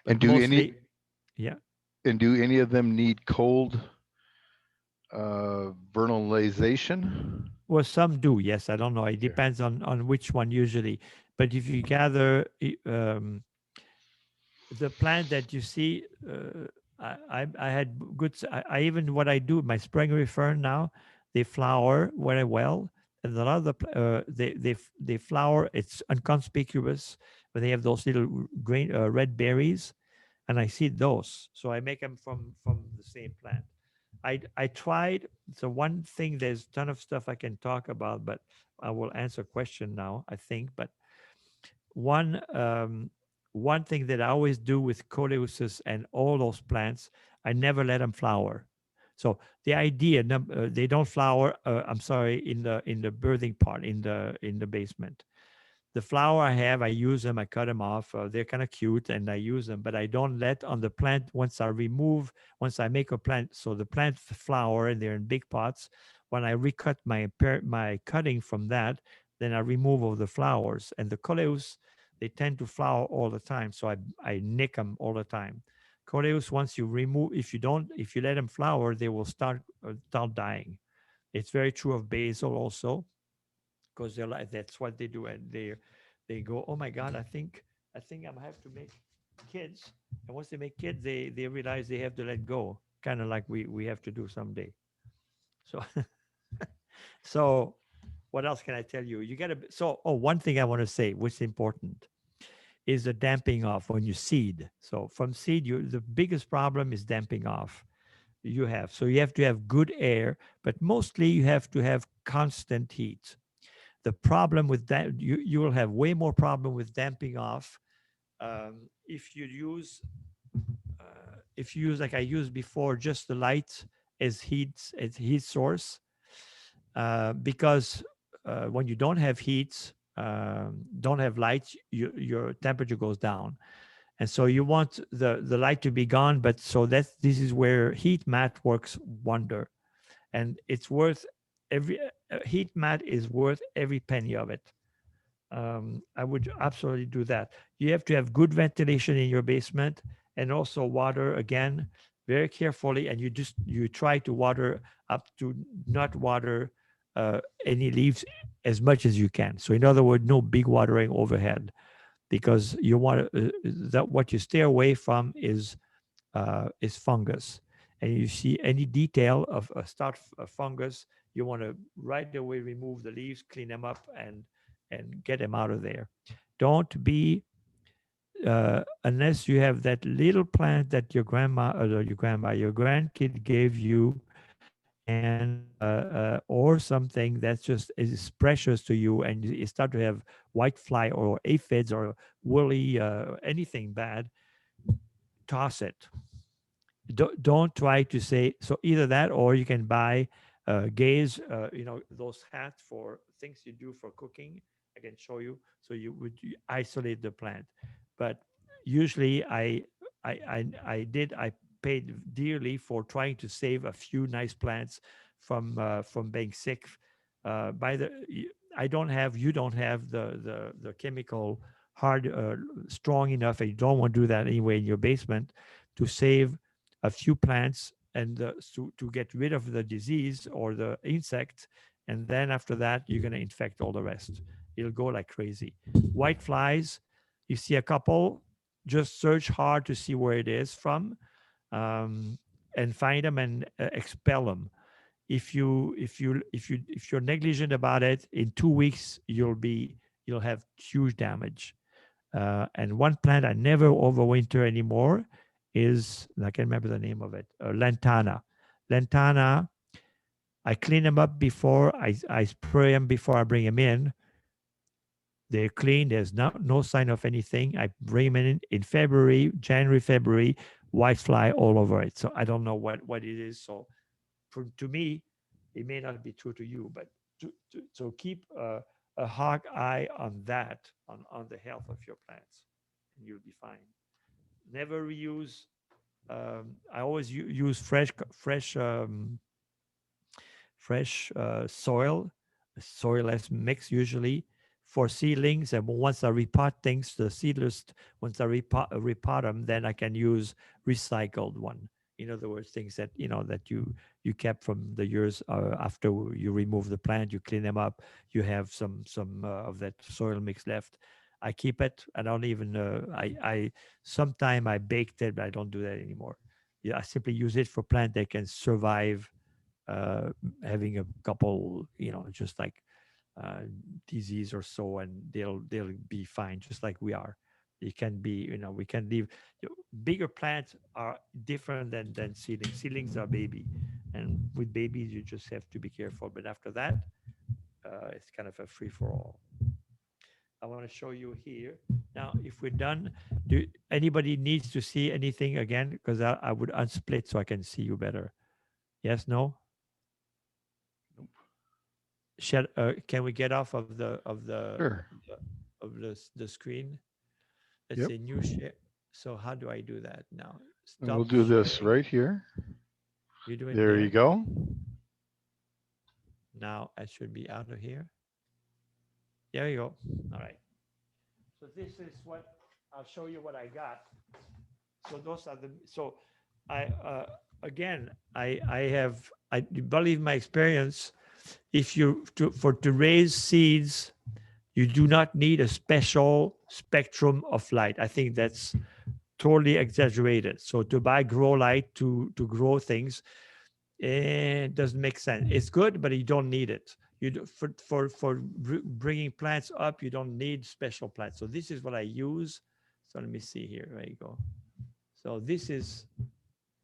S2: but
S1: And do any
S2: mostly, yeah.
S1: and do any of them need cold vernalization?
S2: Well, some do, yes. I don't know. It
S1: Okay.
S2: depends on which one usually. But if you gather the plant that you see, I had good. I even what I do my spring fern now, they flower very well, and a lot of they flower. It's inconspicuous, but they have those little green red berries, and I see those. So I make them from the same plant. I tried. So one thing, there's a ton of stuff I can talk about, but I will answer question now, I think. But one one thing that I always do with coleuses and all those plants, I never let them flower. So the idea, they don't flower. I'm sorry, in the birthing part, in the basement. The flower I have, I use them, I cut them off. They're kind of cute, and I use them, but I don't let on the plant. Once I make a plant, so the plant flower, and they're in big pots. When I recut my cutting from that, then I remove all the flowers. And the coleus, they tend to flower all the time, so I nick them all the time. Coleus, once you remove, if you let them flower, they will start dying. It's very true of basil also, because they're like that's what they do, and they go, oh my god, I think I'm have to make kids. And once they make kids, they realize they have to let go, kind of like we have to do someday. So so what else can I tell you? You gotta so oh, one thing I want to say, which is important, is the damping off when you seed. So from seed, the biggest problem is damping off. You have to have good air, but mostly you have to have constant heat. The problem with that, you will have way more problem with damping off if you use like I used before, just the light as heat source, because when you don't have heat, don't have light, your temperature goes down, and so you want the light to be gone. But so this is where heat mat works wonder, and it's worth every heat mat is worth every penny of it. I would absolutely do that. You have to have good ventilation in your basement, And also water again very carefully, and you try to water up to not water any leaves as much as you can. So in other words, no big watering overhead, because you want that what you stay away from is fungus. And you see any detail of a start of fungus, you want to right away remove the leaves, clean them up, and get them out of there. Don't be unless you have that little plant that your grandma or your grandkid gave you, and or something that's just is precious to you, and you start to have white fly or aphids or woolly anything bad, toss it. Don't try to say so. Either that, or you can buy gaze, those hats for things you do for cooking. I can show you. So you isolate the plant, but usually I paid dearly for trying to save a few nice plants from being sick. By the I don't have You don't have the chemical hard strong enough, and you don't want to do that anyway in your basement to save a few plants and to get rid of the disease or the insect. And then after that, you're going to infect all the rest. It'll go like crazy. White flies, you see a couple, just search hard to see where it is from, um, and find them and expel them. If you're negligent about it, in 2 weeks you'll have huge damage. And one plant I never overwinter anymore is, I can't remember the name of it, lantana. Lantana, I clean them up before I spray them before I bring them in. They're clean. There's no sign of anything. I bring them in February, January, February, white fly all over it. So I don't know what it is. So to me, it may not be true to you, but so keep a hawk eye on that, on the health of your plants, and you'll be fine. Never reuse. I always use fresh soilless mix usually for seedlings. And once I repot things, the seedless, once I repot them, then I can use recycled one. In other words, things that that you kept from the years after you remove the plant, you clean them up, you have some of that soil mix left. I keep it. I don't even. I sometime I baked it, but I don't do that anymore. Yeah, I simply use it for plant that can survive uh, having a couple, just like uh, disease or so, and they'll be fine, just like we are. It can be, we can leave. Bigger plants are different than seedlings. Seedlings are baby, and with babies you just have to be careful. But after that, it's kind of a free for all. I want to show you here. Now, if we're done, do anybody needs to see anything again? Because I would unsplit so I can see you better. Yes, no? Can we get off of
S1: Sure.
S2: the screen? Let's
S1: Yep.
S2: say new share. So how do I do that now?
S1: And we'll
S2: Stop
S1: do this
S2: sharing.
S1: right here.
S2: You do it
S1: There you
S2: there.
S1: go.
S2: Now I should be out of here. There you go. All right. So this is what I'll show you what I got. So those are the so I again I have I believe my experience. If you to raise seeds, you do not need a special spectrum of light. I think that's totally exaggerated. So to buy grow light to grow things, it doesn't make sense. It's good, but you don't need it. You do, for bringing plants up, you don't need special plants. So this is what I use. So let me see here. There you go. So this is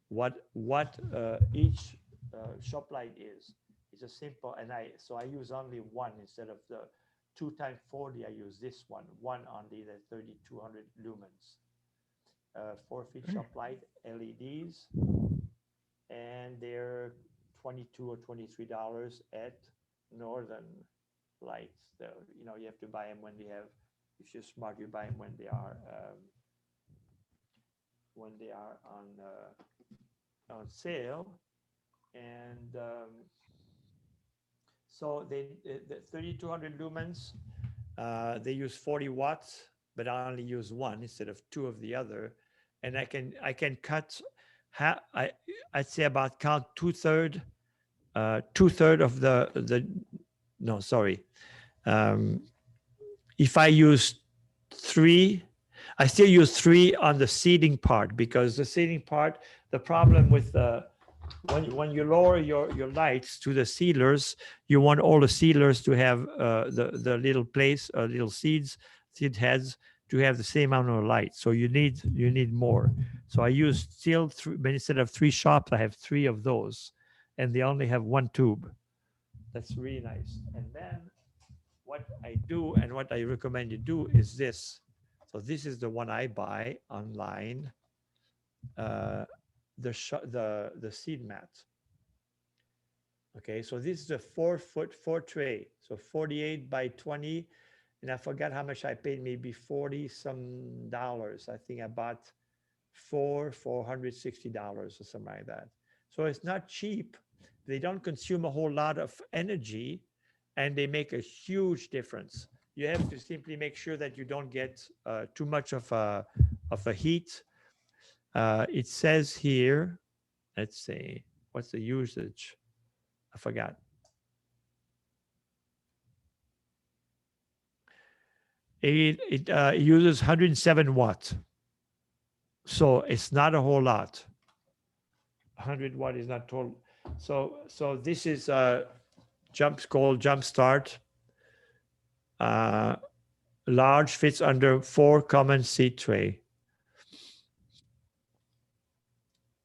S2: what each shop light is. It's a simple, and I use only one instead of the 2 times 40. I use this one only, the 3200 lumens. 4 feet
S1: Okay.
S2: shop light LEDs, and they're 22 or $23 at Northern Lights. You have to buy them when they have. If you're smart, you buy them when they are on sale. And so the 3200 lumens, they use 40 watts, but I only use one instead of two of the other. and I can cut I'd say about count two-third of the no, sorry. Um, if I use three, I still use three on the seeding part, because the seeding part, the problem with when you lower your lights to the seedlers, you want all the seedlers to have the little place, little seed heads, to have the same amount of light. So you need more. So I use still three, but instead of three shops, I have three of those, and they only have one tube. That's really nice. And then what I do and what I recommend you do is this. So this is the one I buy online. Uh, the seed mat. Okay, so this is a 4-foot 4 tray, so 48 by 20, and I forgot how much I paid, maybe 40 some dollars. I think I bought $460 or something like that. So it's not cheap. They don't consume a whole lot of energy, and they make a huge difference. You have to simply make sure that you don't get too much of a heat. It says here, let's see, what's the usage? I forgot. It uses 107 watts. So it's not a whole lot. 100 watt is not total. So this is called Jump Start. Large, fits under 4 common seed tray.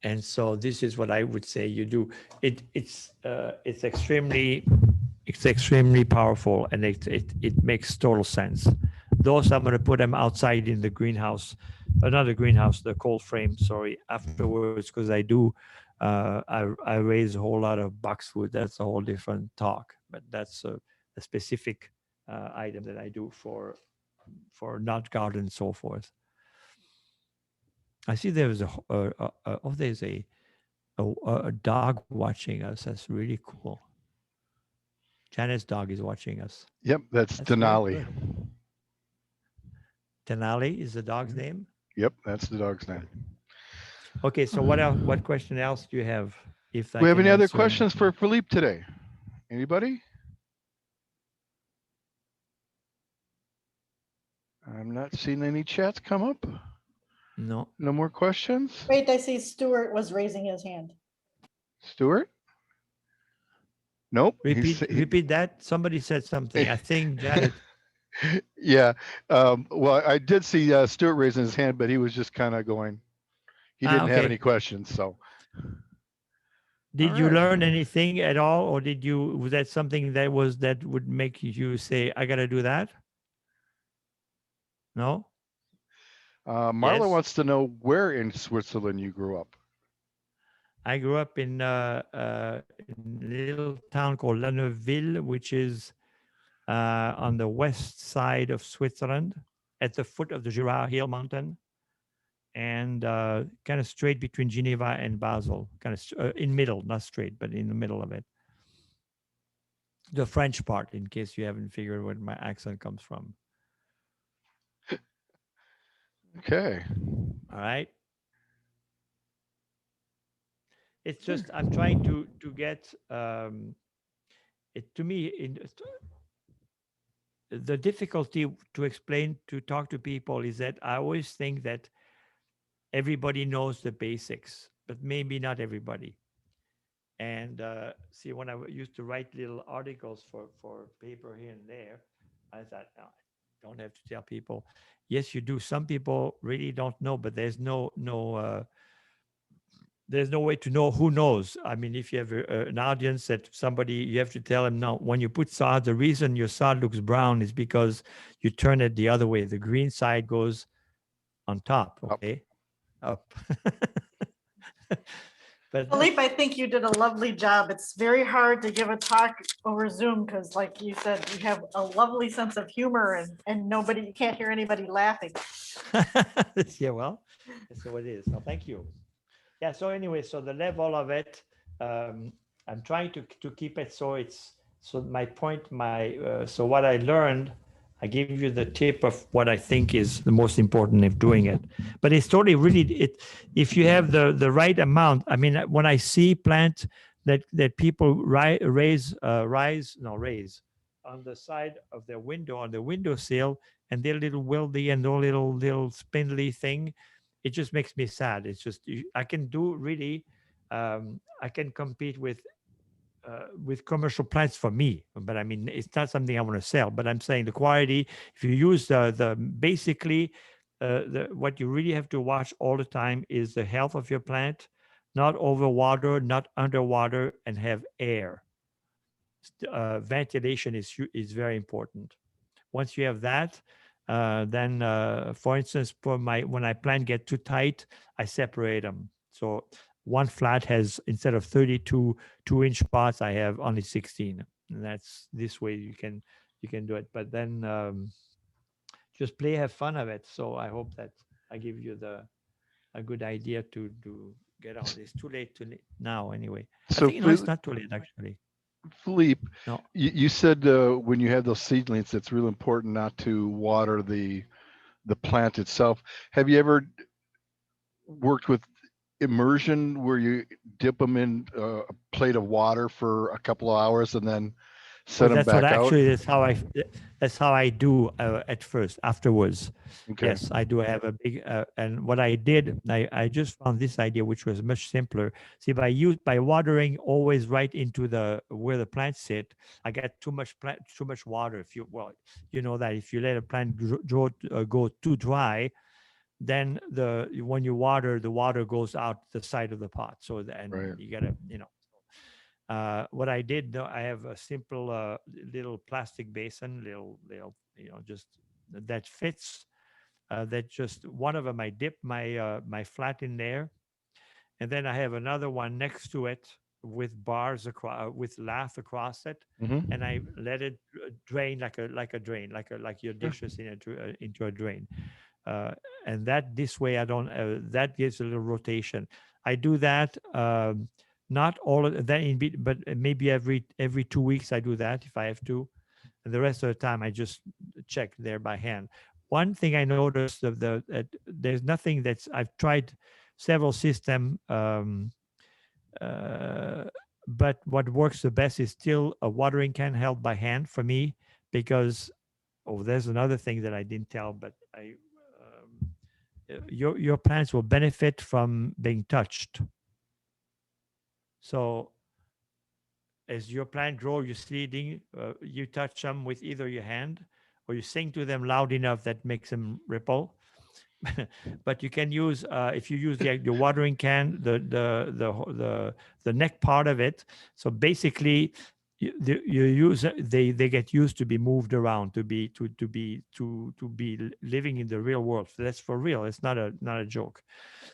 S2: And so this is what I would say you do. It's extremely powerful, and it makes total sense. Those, I'm going to put them outside in the greenhouse, another greenhouse, the cold frame. Sorry, afterwards, because I do. I raise a whole lot of boxwood. That's a whole different talk, but that's a specific item that I do for nut garden and so forth. I see there's there's a dog watching us. That's really cool. Janet's dog is watching us.
S1: Yep, that's Denali.
S2: Denali is the dog's name?
S1: Yep, that's the dog's name.
S2: Okay, so what else? What question else do you have? If
S1: Do we have any other questions for Phillippe today? Anybody? I'm not seeing any chats come up.
S2: No.
S1: No more questions?
S3: Wait, I see Stuart was raising his hand.
S1: Stuart? Nope.
S2: Repeat that. Somebody said something. I think Janet.
S1: Yeah. Well, I did see Stuart raising his hand, but he was just kind of going. He didn't have any questions. So.
S2: Did you learn anything at all, or was that something that would make you say, "I got to do that"? No.
S1: Marla wants to know where in Switzerland you grew up.
S2: I grew up in a little town called La Neuville, which is on the west side of Switzerland, at the foot of the Jura Hill Mountain, and kind of straight between Geneva and Basel, kind of in middle, not straight, but in the middle of it. The French part, in case you haven't figured where my accent comes from.
S1: Okay.
S2: All right. It's just I'm trying to get it to me. The difficulty to explain, to talk to people, is that I always think that everybody knows the basics, but maybe not everybody. And see, when I used to write little articles for paper here and there, I thought, no, I don't have to tell people. Yes, you do. Some people really don't know, but there's no way to know who knows. I mean, if you have an audience that somebody, you have to tell them, no, when you put sod, the reason your sod looks brown is because you turn it the other way. The green side goes on top, okay? Up. But
S3: Phillippe, I think you did a lovely job. It's very hard to give a talk over Zoom because, like you said, you have a lovely sense of humor, and you can't hear anybody laughing.
S2: Yeah, well, that's what it is. So thank you. Yeah, so anyway, so the level of it, I'm trying to keep it so it's, so my point, so what I learned, I gave you the tip of what I think is the most important of doing it. But it's totally really it. If you have the right amount, I mean, when I see plants that people raise on the side of their window on the windowsill, and they're little wildy and their little spindly thing, it just makes me sad. It's just I can do really. I can compete with commercial plants for me, but I mean it's not something I want to sell. But I'm saying the quality. If you use the basically, what you really have to watch all the time is the health of your plant, not overwater, not underwater, and have air. Ventilation is very important. Once you have that, then for instance, for my when I plant get too tight, I separate them. So one flat has instead of 32 2-inch pots, I have only 16. And that's this way you can do it. But then just play, have fun of it. So I hope that I give you the a good idea to get on. It's too late now anyway. I
S1: So
S2: think it's not too late actually.
S1: Philippe,
S2: No.
S1: you said when you have those seedlings, it's really important not to water the plant itself. Have you ever worked with immersion where you dip them in a plate of water for a couple of hours and then set
S2: Well,
S1: them
S2: that's what
S1: back out?
S2: actually that's how I do at first. Afterwards,
S1: Okay.
S2: yes, I do have a big and what I did, I just found this idea which was much simpler. See, by watering always right into the where the plants sit, I get too much water. If you well, you know that if you let a plant go too dry, then when you water, the water goes out the side of the pot. So and
S1: Right.
S2: you gotta what I did, though, I have a simple little plastic basin, little, just that fits. That just one of them, I dip my flat in there, and then I have another one next to it with bars across, with lath across it,
S1: Hmm.
S2: and I let it drain like a drain, like your
S1: Yeah.
S2: dishes into a drain. Uh, and that this way I don't that gives a little rotation. I do that not all of that but maybe every 2 weeks I do that if I have to, and the rest of the time I just check there by hand. One thing I noticed of there's nothing that's I've tried several system, uh, but what works the best is still a watering can held by hand for me, because there's another thing that I didn't tell, but your plants will benefit from being touched. So as your plant grow, you're seeding, you touch them with either your hand or you sing to them loud enough that makes them ripple. But you can use if you use the watering can, the neck part of it. So basically, you use they get used to be moved around, to be living in the real world. So that's for real. It's not a joke.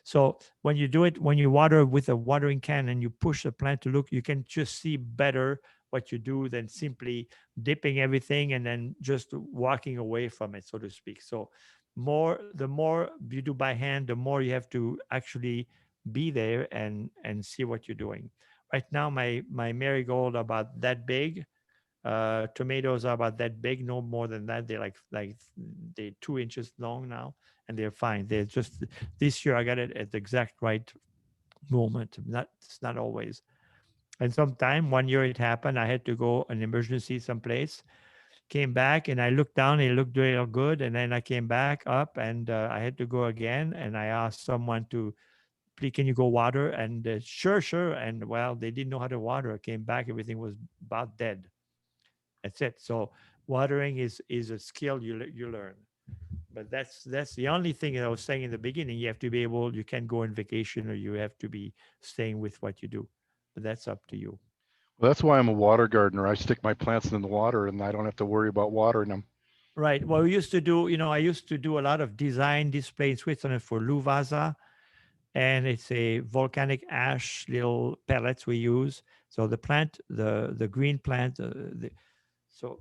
S2: So when you do it, when you water with a watering can and you push the plant to look, you can just see better what you do than simply dipping everything and then just walking away from it, so to speak. So the more you do by hand, the more you have to actually be there and see what you're doing. Right now, my marigold are about that big. Tomatoes are about that big, no more than that. They're 2 inches long now, and they're fine. They're just this year I got it at the exact right moment. It's not always. And sometime one year it happened. I had to go an emergency someplace. Came back and I looked down. It looked real good, and then I came back up and I had to go again. And I asked someone to, please, can you go water? And sure, sure. And well, they didn't know how to water. I came back, everything was about dead. That's it. So watering is a skill you learn. But that's the only thing that I was saying in the beginning. You have to be able. You can't go on vacation, or you have to be staying with what you do. But that's up to you.
S1: Well, that's why I'm a water gardener. I stick my plants in the water and I don't have to worry about watering them.
S2: Right. Well, we used to do. I used to do a lot of design display in Switzerland for Luvasa, and it's a volcanic ash little pellets we use. So the plant, the green plant, so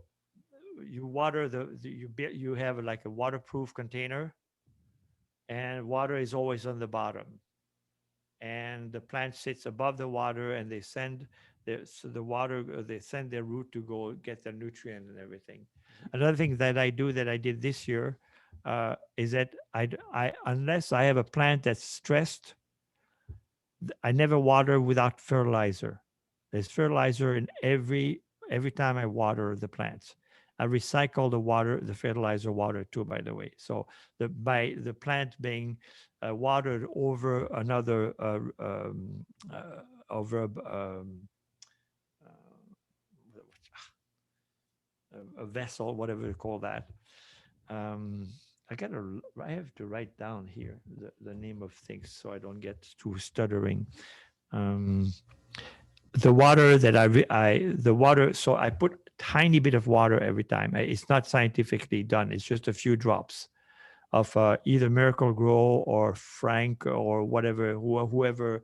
S2: you water you have like a waterproof container, and water is always on the bottom, and the plant sits above the water, and So the water, they send their root to go get the nutrient and everything. Another thing that I do that I did this year is that unless I have a plant that's stressed, I never water without fertilizer. There's fertilizer in every time I water the plants. I recycle the water, the fertilizer water too, by the way. So by the plant being watered over another over a vessel, whatever you call that. I have to write down here the name of things so I don't get too stuttering. The water that the water, so I put tiny bit of water every time. It's not scientifically done. It's just a few drops of either Miracle Grow or Frank or whatever, whoever.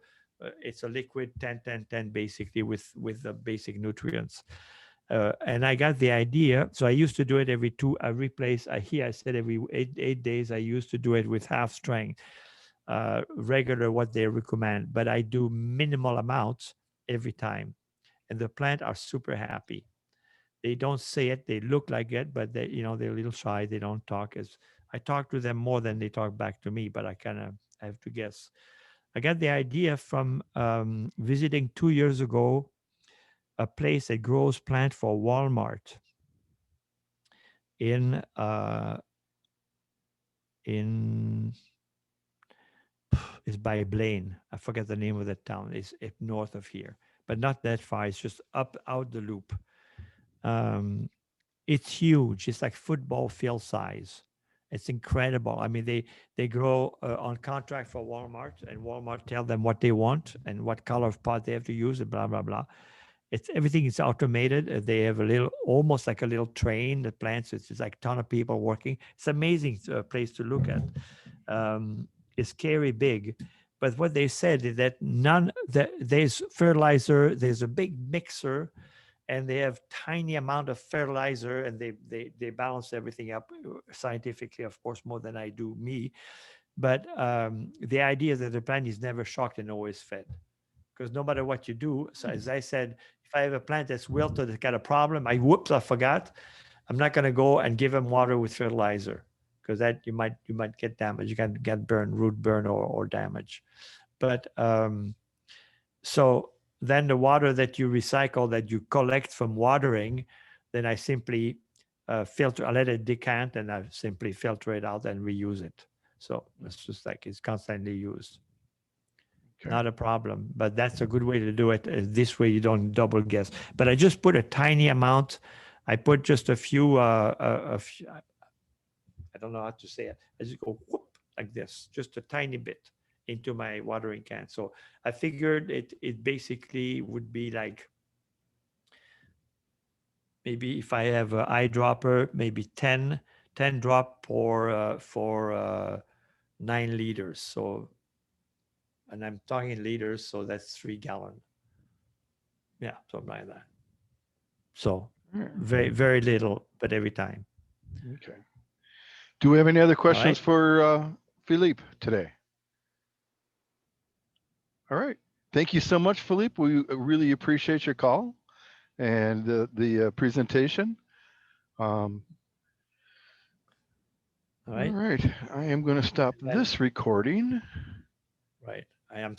S2: It's a liquid 10-10-10 basically with the basic nutrients. And I got the idea. So I used to do it every I replace, I said every 8 days, I used to do it with half strength, regular what they recommend, but I do minimal amounts every time. And the plant are super happy. They don't say it, they look like it, but they're a little shy. They don't talk I talk to them more than they talk back to me, but I have to guess. I got the idea from visiting 2 years ago a place that grows plant for Walmart in is by Blaine. I forget the name of the town. It's up north of here, but not that far. It's just up out the loop. It's huge. It's like football field size. It's incredible. I mean, they grow on contract for Walmart, and Walmart tell them what they want and what color of pot they have to use, and blah blah blah. Everything is automated. They have almost like a little train that plants. It's just like a ton of people working. It's amazing place to look at. It's scary big, but what they said is that there's fertilizer. There's a big mixer, and they have tiny amount of fertilizer, and they balance everything up scientifically, of course, more than I do me. But the idea is that the plant is never shocked and always fed, because no matter what you do, so as I said, if I have a plant that's wilted, that's got a problem, I forgot. I'm not going to go and give them water with fertilizer, because that you might get damage. You can get root burn or damage. But so then the water that you recycle, that you collect from watering, then I simply filter. I let it decant, and I simply filter it out and reuse it. So it's just like it's constantly used. Okay. Not a problem, but that's a good way to do it. This way you don't double guess. But I just put a tiny amount. I put just a few, I don't know how to say it. I just go whoop, like this, just a tiny bit into my watering can. So I figured it basically would be like, maybe if I have an eyedropper, maybe 10 drop for 9 liters. So, and I'm talking liters, so that's 3 gallons. Yeah, something like that. So very, very little, but every time.
S1: Okay. Do we have any other questions for Phillippe today? All right. Thank you so much, Phillippe. We really appreciate your call and the presentation. All right. I am going to stop this recording.
S2: Right. I am